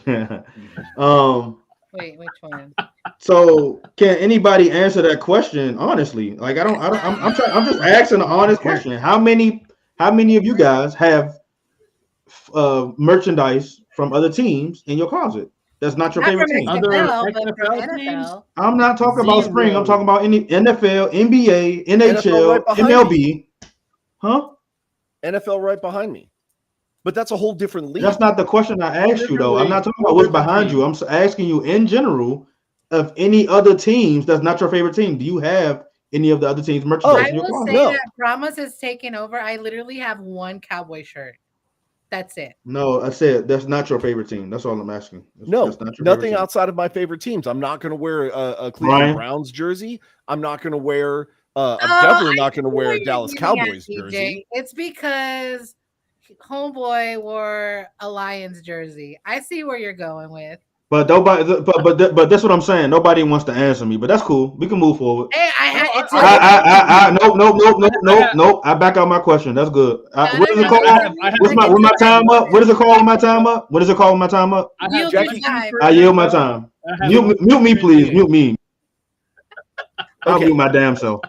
Wait, which one? So can anybody answer that question honestly? Like I'm just asking an honest question. How many of you guys have merchandise from other teams in your closet? That's not your favorite team. Other NFL teams? I'm not talking about spring. I'm talking about any NFL, NBA, NHL, MLB. Huh? NFL right behind me. But that's a whole different league. That's not the question I asked you, though. I'm not talking about what's behind you. I'm asking you in general of any other teams that's not your favorite team. Do you have any of the other teams merchandise in your closet? I will say that Brahmas has taken over. I literally have one Cowboy shirt. That's it. No, I said that's not your favorite team. That's all I'm asking. That's nothing outside of my favorite teams. I'm not going to wear a Cleveland Browns jersey. I'm not going to wear. I'm definitely not going to wear a Dallas Cowboys jersey. It's because homeboy wore a Lions jersey. I see where you're going with. But nobody. But that's what I'm saying. Nobody wants to answer me. But that's cool. We can move forward. Hey, Nope. I back out my question. That's good. What is it called? What's my time up? What is it called? My time up. What is it called? My time up. I yield my time. Mute me, please. Mute me. I'll mute my damn self.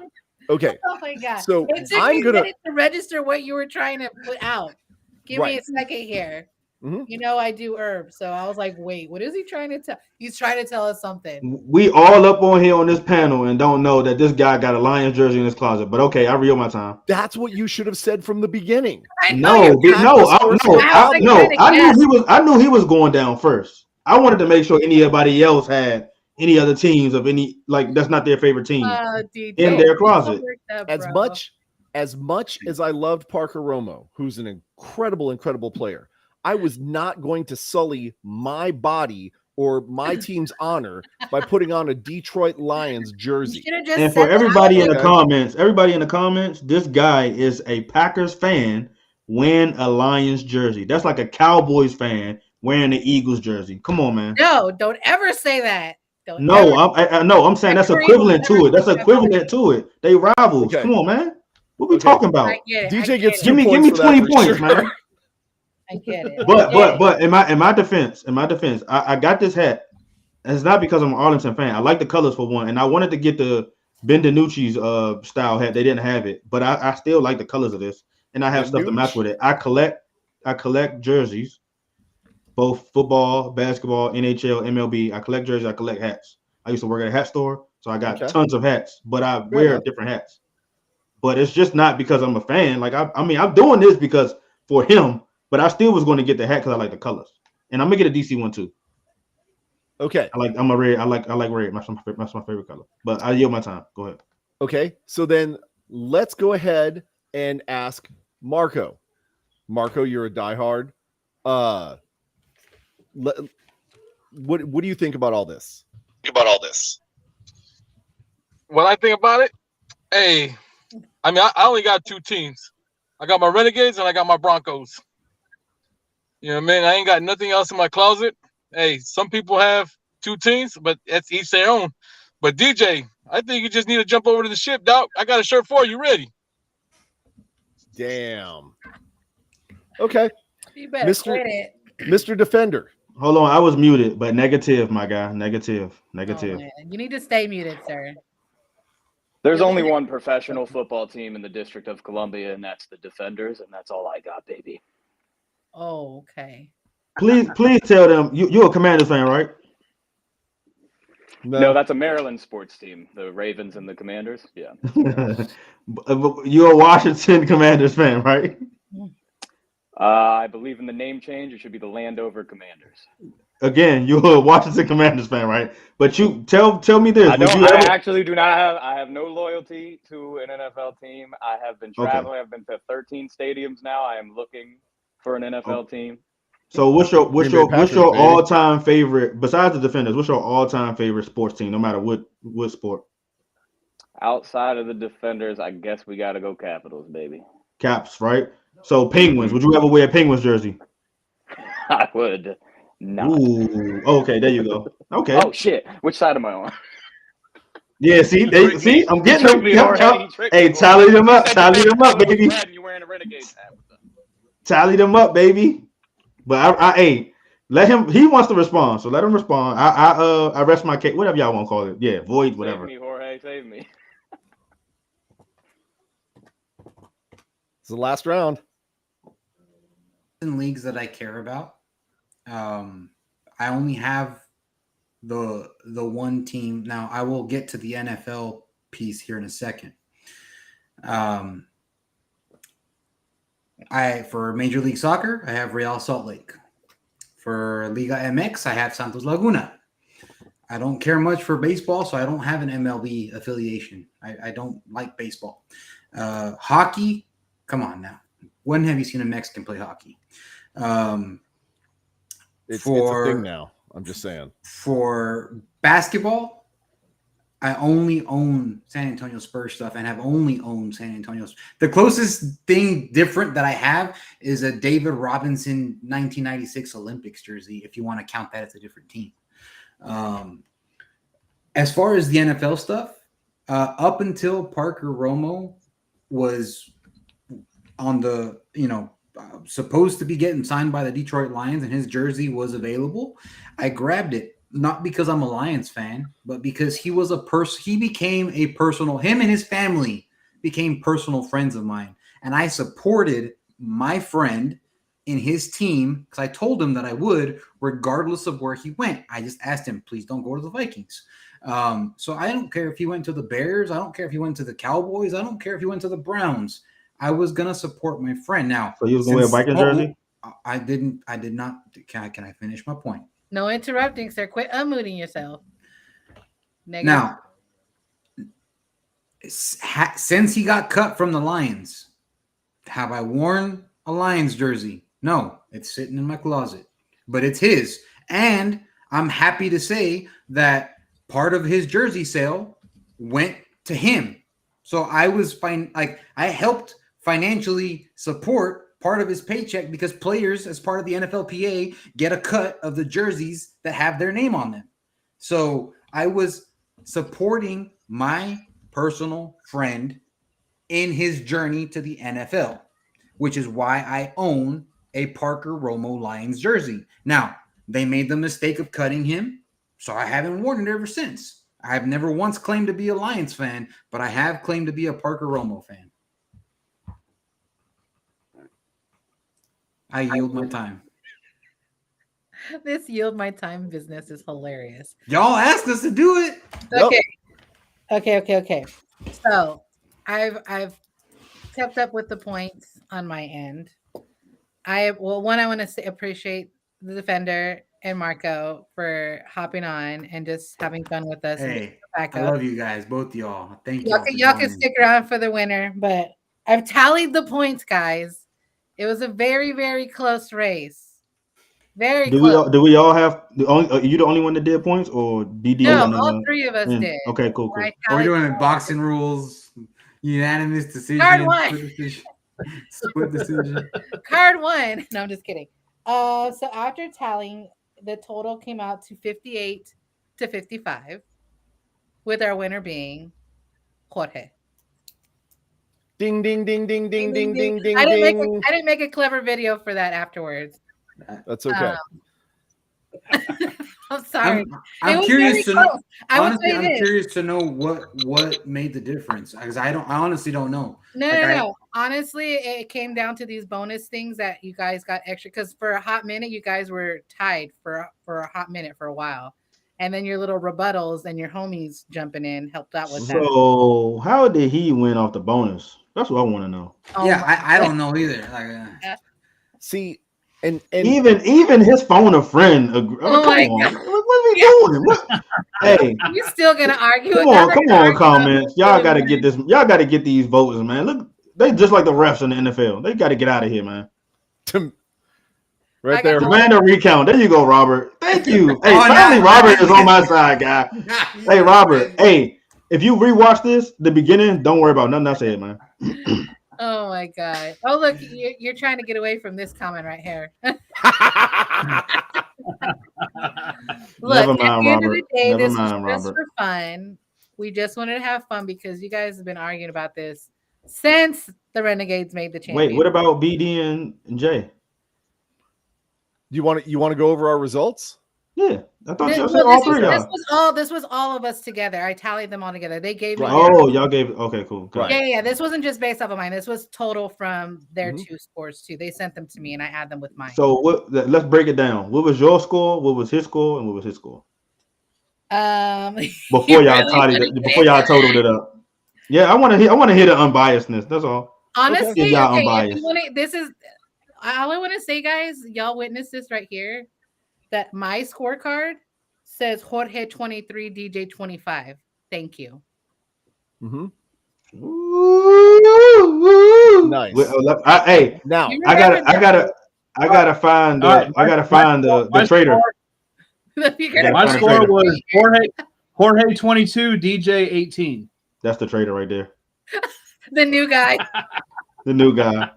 Okay. Oh my god. So I'm gonna register what you were trying to put out. Give me a second here. Mm-hmm. You know I do herbs, so I was like, wait, what is he trying to tell? He's trying to tell us something. We all up on here on this panel and don't know that this guy got a Lions jersey in his closet. But okay, I yield my time. That's what you should have said from the beginning. I knew he was going down first. I wanted to make sure anybody else had any other teams of any that's not their favorite team in their closet. As much as I loved Parker Romo, who's an incredible player, I was not going to sully my body or my team's honor by putting on a Detroit Lions jersey. And for everybody in the comments, this guy is a Packers fan wearing a Lions jersey. That's like a Cowboys fan wearing an Eagles jersey. Come on, man. No, don't ever say that. I'm saying that's equivalent to it. That's equivalent to it. They rivals. Okay. Come on, man. What we talking about? DJ gets give me 20 points, man. I get it. But in my defense, I got this hat. And it's not because I'm an Arlington fan. I like the colors for one, and I wanted to get the Ben DiNucci's style hat. They didn't have it, but I still like the colors of this, and I have stuff to match with it. I collect jerseys, both football, basketball, NHL, MLB. I collect jerseys. I collect hats. I used to work at a hat store, so I got tons of hats. But I wear different hats. But it's just not because I'm a fan. Like I'm doing this because for him. But I still was going to get the hat because I like the colors, and I'm gonna get a DC one too. Okay. I'm a red. I like red. That's my favorite color. But I yield my time. Go ahead. Okay. So then let's go ahead and ask Marco. Marco, you're a diehard. What do you think about all this? What I think about it? Hey, I only got two teams. I got my Renegades and I got my Broncos. You know what I mean? I ain't got nothing else in my closet. Hey, some people have two teams, but that's each their own. But DJ, I think you just need to jump over to the ship, Doc. I got a shirt for you. Ready? Damn. Okay. You better Mr. Defender. Hold on, I was muted, but negative, my guy. Negative. Oh, you need to stay muted, sir. There's only one professional football team in the District of Columbia, and that's the Defenders, and that's all I got, baby. Oh, okay. please tell them you're a Commanders fan, right? No, that's a Maryland sports team, the Ravens and the Commanders. Yeah. You're a Washington Commanders fan, right? I believe in the name change. It should be the Landover Commanders. Again, you're a Washington Commanders fan, right? But you tell me this. I would don't. you I ever- actually do not have. I have no loyalty to an NFL team. I have been traveling. I've been to 13 stadiums now. I am looking for an NFL team. So what's your Green Bay Packers, baby. all-time favorite besides the Defenders? What's your all-time favorite sports team, no matter what sport? Outside of the Defenders, I guess we got to go Capitals, baby. Caps, right? So Penguins. Would you ever wear a Penguins jersey? I would not. Ooh, okay, there you go. Okay. Oh shit! Which side am I on? Yeah, see, I'm getting them. He tricked me, Hey, boy. tally them up, You said the baby. red and you're wearing a Renegades hat. Tally them up, baby. But I let him. He wants to respond, so let him respond. I rest my case. Whatever y'all want to call it. Yeah, void, whatever. Save me, Jorge. Save me. It's the last round. In leagues that I care about, I only have the one team. Now I will get to the NFL piece here in a second. For Major League Soccer, I have Real Salt Lake. For Liga MX, I have Santos Laguna. I don't care much for baseball, so I don't have an MLB affiliation. I don't like baseball. Hockey, come on now. When have you seen a Mexican play hockey? It's a thing now. I'm just saying. For basketball, I only own San Antonio Spurs stuff and have only owned San Antonio. The closest thing different that I have is a David Robinson 1996 Olympics jersey, if you want to count that as a different team. As far as the NFL stuff, up until Parker Romo was on the, supposed to be getting signed by the Detroit Lions and his jersey was available, I grabbed it. Not because I'm a Lions fan, but because he was he became a personal, him and his family became personal friends of mine. And I supported my friend in his team because I told him that I would, regardless of where he went. I just asked him, please don't go to the Vikings. So I don't care if he went to the Bears. I don't care if he went to the Cowboys. I don't care if he went to the Browns. I was going to support my friend. Now, So you was going to wear a Viking jersey? I did not. Can I finish my point? No interrupting, sir. Quit unmuting yourself. Negative. Now, since he got cut from the Lions, have I worn a Lions jersey? No, it's sitting in my closet, but it's his. And I'm happy to say that part of his jersey sale went to him. So I was fine. Like I helped financially support part of his paycheck because players, as part of the NFLPA, get a cut of the jerseys that have their name on them. So I was supporting my personal friend in his journey to the NFL, which is why I own a Parker Romo Lions jersey. Now, they made the mistake of cutting him, so I haven't worn it ever since. I've never once claimed to be a Lions fan, but I have claimed to be a Parker Romo fan. I yield my time. This yield my time business is hilarious. Y'all asked us to do it. Okay. So I've kept up with the points on my end. I want to appreciate the Defender and Marco for hopping on and just having fun with us. Hey, I love you guys, both y'all. Thank you. Y'all can stick around for the winner, but I've tallied the points, guys. It was a very, very close race. Very close. Do we all have are you the only one that did points, or DD? No, all three of us did. Okay, cool. Are we doing it boxing rules? Unanimous decision. Card one. Split decision. Card one. No, I'm just kidding. So after tallying, the total came out to 58-55, with our winner being Jorge. Ding, ding, ding, ding, ding, ding, ding, ding, I ding. didn't make a clever video for that afterwards. That's okay. I'm sorry. It I'm was curious to very know. close. I would Honestly, say I'm this. curious to know what made the difference because I honestly don't know. No, Like, no. Honestly, it came down to these bonus things that you guys got extra because for a hot minute, you guys were tied for a hot minute for a while. And then your little rebuttals and your homies jumping in helped out with that. So how did he win off the bonus? That's what I want to know. Oh Yeah, my I don't know either. Like, See, and Even his phone a friend. Oh Come my on, God. what are we doing? Hey, You still gonna argue? come with on, that? come on, comments. Y'all got to get this. Y'all got to get these voters, man. Look, they just like the refs in the NFL. They got to get out of here, man. right I there. got- Random recount. There you go, Robert. Thank you. Hey, Oh, finally, nah. Robert is on my side, guy. Hey, Robert. Hey, if you rewatch this, the beginning, don't worry about nothing I said, man. Oh my God. Oh, look, you're trying to get away from this comment right here. Look, Never at mind, the end of the Robert. day, Never this was mind, just Robert. for fun. We just wanted to have fun because you guys have been arguing about this since the Renegades made the champion. Wait, what about BD and Jay? You want to go over our results? Yeah, I thought This, y'all said well, all this was, three of this y'all. was all. This was all of us together. I tallied them all together. They gave me. Right. their- Oh, y'all gave. Okay, cool. Got Right. it. Yeah. This wasn't just based off of mine. This was total from their Mhm. two scores too. They sent them to me, and I add them with mine. So what? Let's break it down. What was your score? What was his score? And what was his score? Before you y'all really tallied wanna it, before y'all totaled it up. Yeah, I want to hear the unbiasedness. That's all. Honestly, If y'all okay, if unbiased. you wanna, this is all I want to say, guys. Y'all witness this right here. That my scorecard says Jorge 23, DJ 25. Thank you. Mm-hmm. Ooh, Nice. Hey, Now, You I remember gotta find All right, the trader. that. You're Yeah. gonna- My Find a score trader. was Jorge 22, DJ 18. That's the trader right there. the new guy. The new guy.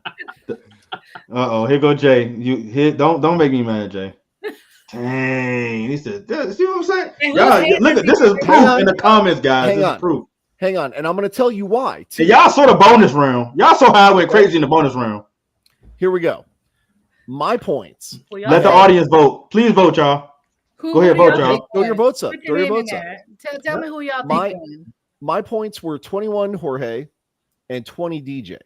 Here go Jay. Don't make me mad, Jay. Dang, he said, see what I'm saying? And who's Y'all, hating look, this this is either? proof in the comments, guys. Hang This is on. proof. hang on, and I'm going to tell you why. Hey, Too. y'all saw the bonus round. Y'all saw how I went crazy in the bonus round. Here we go. My points. Well, y'all Let the say- audience vote. Please vote, y'all. Who Go ahead, y'all vote, y'all. think Throw your won? votes up. Put Throw your name in votes up. there. Tell me who y'all My- think won. My points were 21 Jorge and 20 DJ.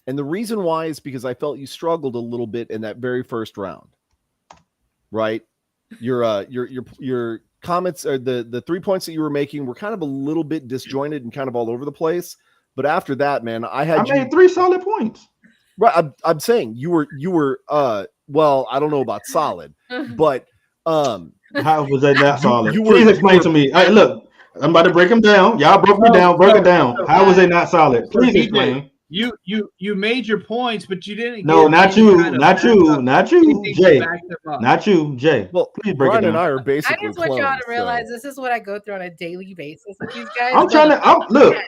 And the reason why is because I felt you struggled a little bit in that very first round. Right? Your comments or the 3 points that you were making were kind of a little bit disjointed and kind of all over the place. But after that, man, I made 3 solid points. Right, I'm saying you were well, I don't know about solid, but How was that not solid? you were- Please explain to me. Hey, look, I'm about to break them down. Y'all broke me down. Break it down. How was they not solid? Please DJ, explain. You made your points, but you didn't. No, give not any you, kind of not you, backup, not you, anything to Jay. back them up. Not you, Jay. well, Please break Brian it and down. I are I basically just want y'all clones, to realize this is what I go through on a daily basis with these guys. I'm trying to.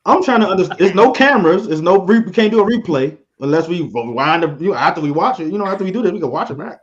I'm trying to understand. There's no cameras. There's no. We can't do a replay unless we wind up. After we watch it, after we do this, we can watch it back.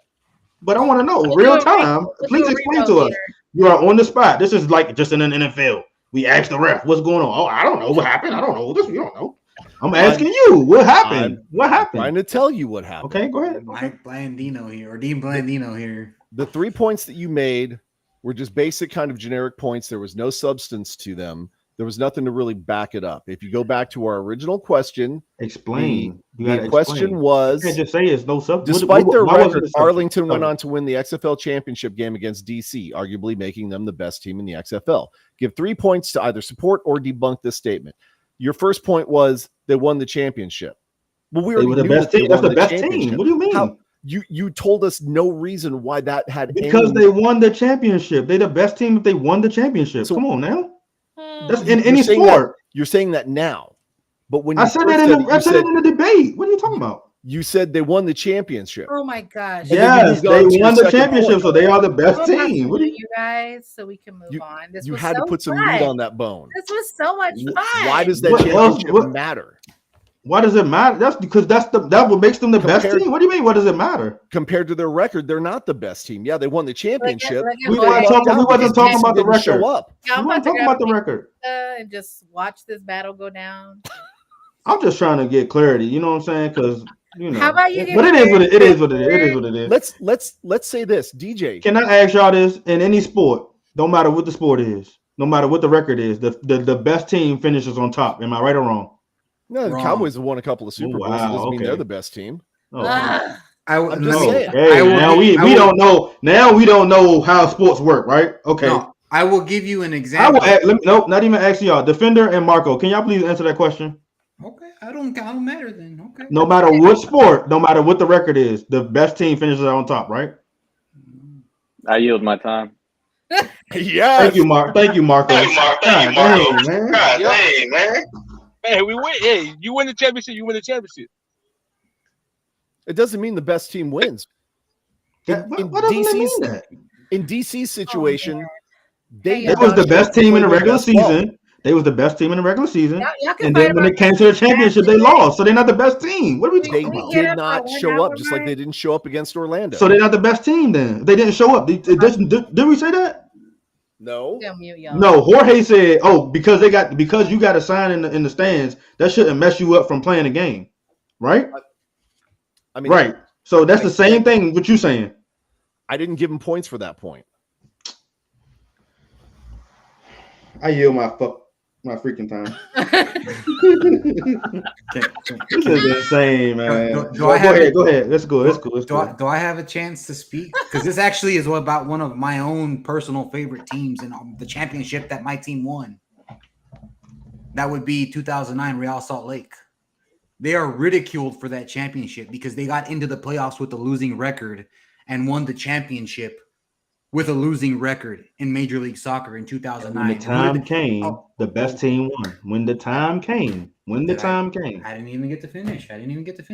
But I want to know real time. Please explain to us. You are on the spot. This is like just in an NFL. We ask the ref, "What's going on?" Oh, I don't know what happened. I don't know this. You don't know. I'm asking you, what happened? What trying happened? to tell you what happened. Okay, go ahead. Mike Blandino here, or Dean Blandino here. The 3 points that you made were just basic kind of generic points. There was no substance to them. There was nothing to really back it up. If you go back to our original question, Explain. the question was, You can't just say it's no substance. despite their Why wasn't record, it substance? Arlington went Oh. on to win the XFL championship game against DC, arguably making them the best team in the XFL. Give 3 points to either support or debunk this statement. Your first point was they won the championship. Well, we They already were the knew best that they team. That's won the best championship. team. What do you mean? How- You told us no reason why that had Because any, they won the championship. They're the best team if they won the championship. So- Come on now. Hmm. That's in You're any saying sport. you're saying that now, but when you I said first that said in it, the, I said it in the debate. What are you talking about? you said they won the championship. Oh my gosh. then you Yes, moved on they to your won the second championship, point. so they are the best I'm about to team. What do mute you, you guys so we can move You- on. This You was had so to put some fun. meat on that bone. This was so much fun. Why does that What else- championship what- matter why does it matter? That's because that what makes them the best Compared- team. What do you mean? What does it matter? compared to their record? They're not the best team. Yeah, they won the championship. Look at We Jorge. weren't talking. We wasn't talking about the Didn't show record. up. Yeah, We I'm weren't about to talking grab about the a record. pizza and just watch this battle go down. I'm just trying to get clarity. You know what I'm saying? Because You know. How about you? But it is what it is. What it is. It is what it is. Let's say this, DJ. Can I ask y'all this? In any sport, no matter what the sport is, no matter what the record is, the best team finishes on top. Am I right or wrong? No, the Wrong. Cowboys have won a couple of Super Bowls. It doesn't mean okay. they're the best team. Oh, I'm just no. saying. Hey, I will now give- we don't know. Now we don't know how sports work, right? Okay. No, I will give you an I example. will. Nope, not even asking y'all. Defender and Marco, can y'all please answer that question? Okay, I don't matter then. Okay. No matter what sport, no matter what the record is, the best team finishes on top, right? I yield my time. Yeah. Thank you, Mark. Thank you, Marco. Thank you, Mark. God dang, man. God dang, man. Hey, we win. Hey, you win the championship. You win the championship. It doesn't mean the best team wins. That- In what doesn't it mean DC's that? In DC's situation, Hey, they They was the best team in the regular Played their best season. They was the best team in the regular season. Y'all can And fight then when about it came to the championship, they lost. So they're not the best team. What are we They talking We about? get did up not for 1 show up, hour, just like they Ryan. didn't show up against Orlando. So they're not the best team then. They didn't show up. Did we say that? no, Still mute y'all. No, Jorge said, "Oh, because you got a sign in the stands, that shouldn't mess you up from playing a game." Right? I mean, Right. So that's the same thing what you saying. I didn't give him points for that point. I yield my freaking time. This is insane, man. Do I have it? Go ahead. Let's go. Let's go. Let's go. Do I have a chance to speak? Because this actually is about one of my own personal favorite teams and the championship that my team won. That would be 2009 Real Salt Lake. They are ridiculed for that championship because they got into the playoffs with a losing record and won the championship with a losing record in Major League Soccer in 2009. When the time came, Oh. the best team won. When the time came. When the time came. I didn't even get to finish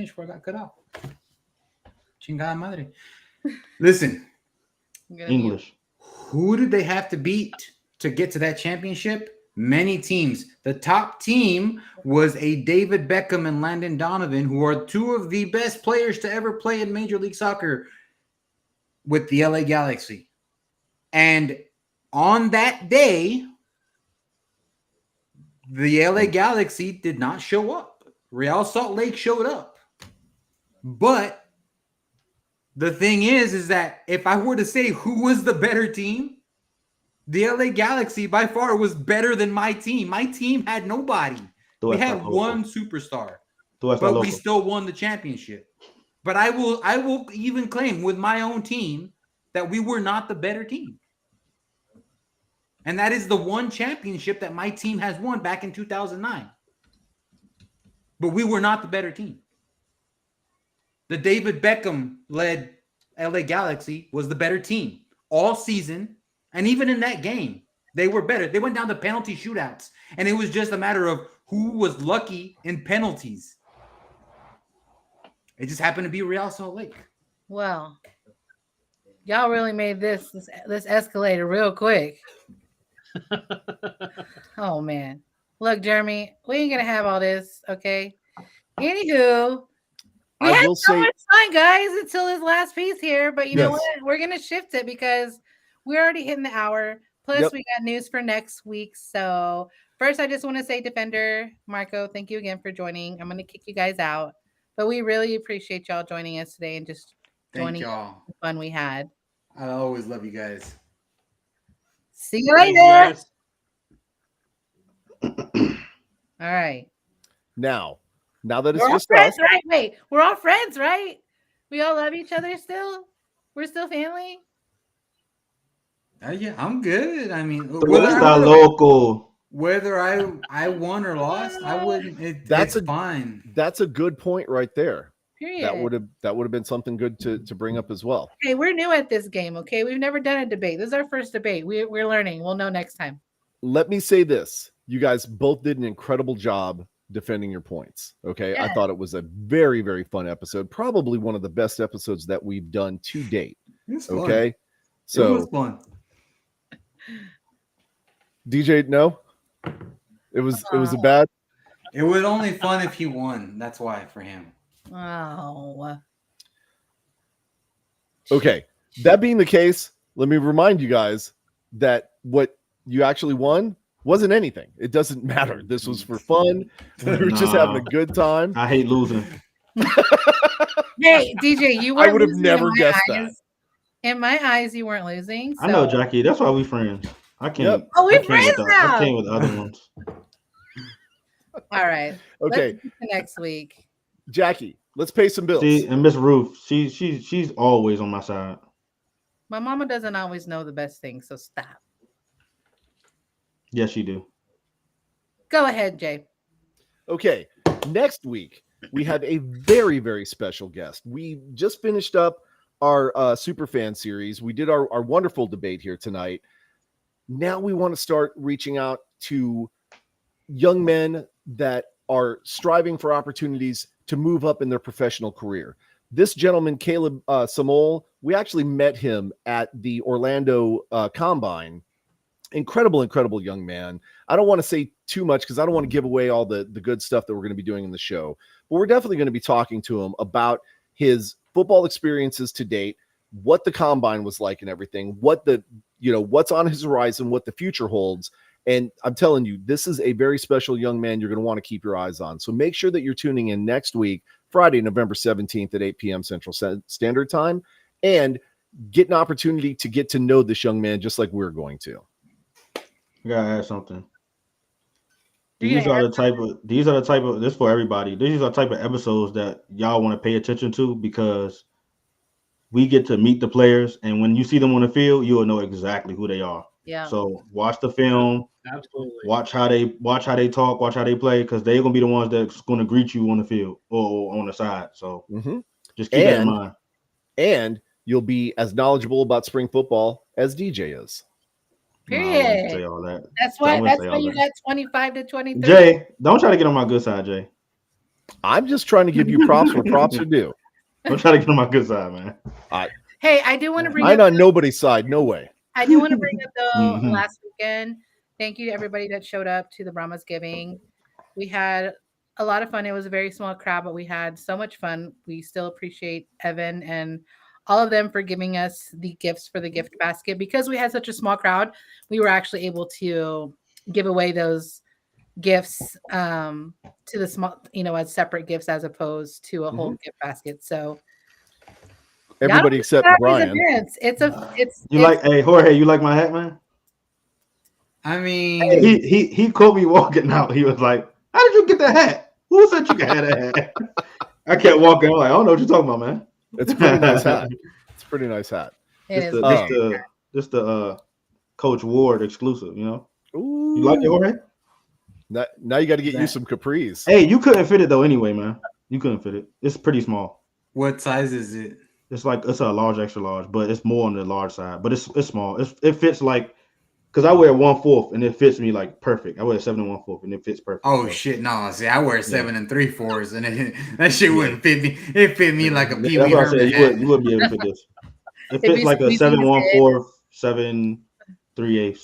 before I got cut off. Chingada madre. Listen, I'm gonna mute. English. who did they have to beat to get to that championship? Many teams. The top team was a David Beckham and Landon Donovan, who are two of the best players to ever play in Major League Soccer with the LA Galaxy. And on that day, the LA Galaxy did not show up. Real Salt Lake showed up. But the thing is that if I were to say who was the better team, the LA Galaxy by far was better than my team. My team had nobody. We had one superstar, but we still won the championship. But I will even claim with my own team that we were not the better team. And that is the one championship that my team has won back in 2009. But we were not the better team. The David Beckham-led LA Galaxy was the better team all season. And even in that game, they were better. They went down to penalty shootouts. And it was just a matter of who was lucky in penalties. It just happened to be Real Salt Lake. Well, y'all really made this escalator real quick. Oh man. Look, Jeremy, we ain't gonna have all this, okay? Anywho, we I had will so say- much fun, guys, until this last piece here. But you know Yes. what? We're gonna shift it because we're already hitting the hour. Plus, Yep. we got news for next week. So first, I just want to say, Defender Marco, thank you again for joining. I'm gonna kick you guys out, but we really appreciate y'all joining us today and just Thank joining y'all. the fun we had. I always love you guys. See you later. All right. Now that it's We're all just friends, us, right? Wait, we're all friends, right? We all love each other still. We're still family. Yeah, I'm good. I mean, Tú estás loco. whether I won or lost, I wouldn't. That's It's fine. that's a good point right there. Period. That would have been something good to bring up as well. Okay, we're new at this game. Okay, we've never done a debate. This is our first debate. We're learning. We'll know next time. Let me say this: you guys both did an incredible job defending your points. Okay, I Yeah. thought it was a very, very fun episode. Probably one of the best episodes that we've done to date. It's fun. Okay, It so was fun. DJ, no, it was a Oh. bad. It was only fun if he won. That's why for him. Oh, Okay, that being the case, let me remind you guys that what you actually won wasn't anything. It doesn't matter. This was for fun. We were just having a good time. I hate losing. Hey, DJ, you I weren't would have losing never in my guessed eyes. that. In my eyes, you weren't losing. I know, so- Jackie. That's why we friends. I can't. Yep. Oh, we I can't friends with the, I now. can't with the other ones. All right. Okay, Let's get to next week. Jackie, let's pay some bills. See, and Miss Ruth, she's always on my side. My mama doesn't always know the best thing, so stop. Yes, she do. Go ahead, Jay. Okay, next week we have a very, very special guest. We just finished up our Superfan series. We did our wonderful debate here tonight. Now we want to start reaching out to young men that are striving for opportunities to move up in their professional career. This gentleman, Caleb Samol, we actually met him at the Orlando Combine. Incredible young man. I don't want to say too much because I don't want to give away all the good stuff that we're going to be doing in the show. But we're definitely going to be talking to him about his football experiences to date, what the Combine was like and everything, what's on his horizon, what the future holds. And I'm telling you, this is a very special young man you're going to want to keep your eyes on. So make sure that you're tuning in next week, Friday, November 17th at 8 p.m. Central Standard Time, and get an opportunity to get to know this young man just like we're going to. I gotta add something. You These are the type of this for everybody. These are the type of episodes that y'all want to pay attention to because we get to meet the players, and when you see them on the field, you will know exactly who they are. Yeah. So watch the film, Absolutely. watch how they talk, watch how they play, because they're gonna be the ones that's gonna greet you on the field or on the side. So just keep that in mind. And you'll be as knowledgeable about spring football as DJ is. No, I wouldn't Period. say all that. That's I why. wouldn't That's say why all you that. got 25 to 23. Jay, don't try to get on my good side, Jay. I'm just trying to give you props where props are due. Don't try to get on my good side, man. Hey, I do want to bring I'm up. on nobody's side. No way. I do want to bring up though. Mhm. Last weekend, thank you to everybody that showed up to the Brahmas Giving. We had a lot of fun. It was a very small crowd, but we had so much fun. We still appreciate Evan and all of them for giving us the gifts for the gift basket. Because we had such a small crowd, we were actually able to give away those gifts to the small, as separate gifts as opposed to a whole gift basket. So Everybody except Saturdays Brian. events, Hey Jorge, you like my hat, man? I mean, He caught me walking out. He was like, "How did you get that hat? Who said you could have that hat?" I kept walking. I'm like, "I don't know what you're talking about, man." It's a pretty nice hat. It's a pretty nice hat. it Just is. the Coach Ward exclusive, you know. Ooh. You like it, Jorge? Now you got to get you some capris. Hey, you couldn't fit it though anyway, man. You couldn't fit it. It's pretty small. what size is it? It's a large, extra large, but it's more on the large side. But it's small. It fits like, because I wear 1/4 and it fits me like perfect. I wear 7 1/4 and it fits perfect. Oh So, shit, no. See, I wear 7 3/4, and that shit wouldn't fit me. It fit me like a Pee that's Wee what I said. Herman. You wouldn't be able to fit this. It It'd fits be like a squeezing 7 his 1/4, 7 3/8.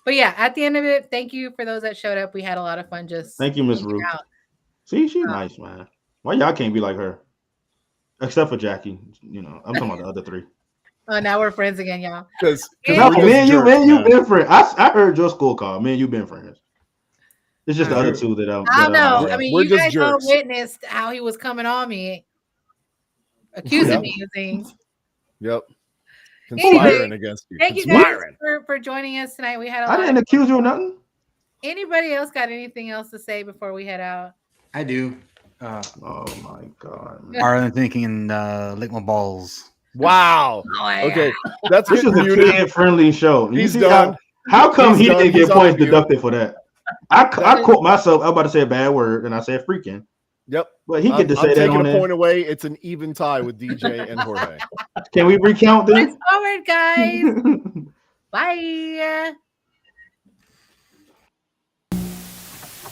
But yeah, at the end of it, thank you for those that showed up. We had a lot of fun just Thank you, Miss hanging Ruth. out. See, she's nice, man. Why y'all can't be like her? Except for Jackie. You know, I'm talking about the other three. Oh, now we're friends again, y'all. Because Yeah. No, man, you been friends. I heard your scorecard. Man, you been friends. It's just the other two that I'm. I don't know. Yeah, I mean, we're you just guys all jerks. witnessed how he was coming on me, accusing Yep. me of things. Yep. Anyway, Conspiring against you. Thank you guys Conspiring. for joining us tonight. We had a I lot. didn't accuse you of nothing. Anybody else got anything else to say before we head out? I do. Oh my god. Man. Arlen thinking lick my balls. Wow. Oh, yeah. Okay. That's This is getting a muted. kid-friendly show. You He's see done. how come He's he done. didn't He's get on points mute. deducted for that? I caught myself. I'm about to say a bad word, and I said freaking. Yep. But he get to I'm say that taking on a there. point away. It's an even tie with DJ and Jorge. Can we recount Points this? forward, guys. Bye.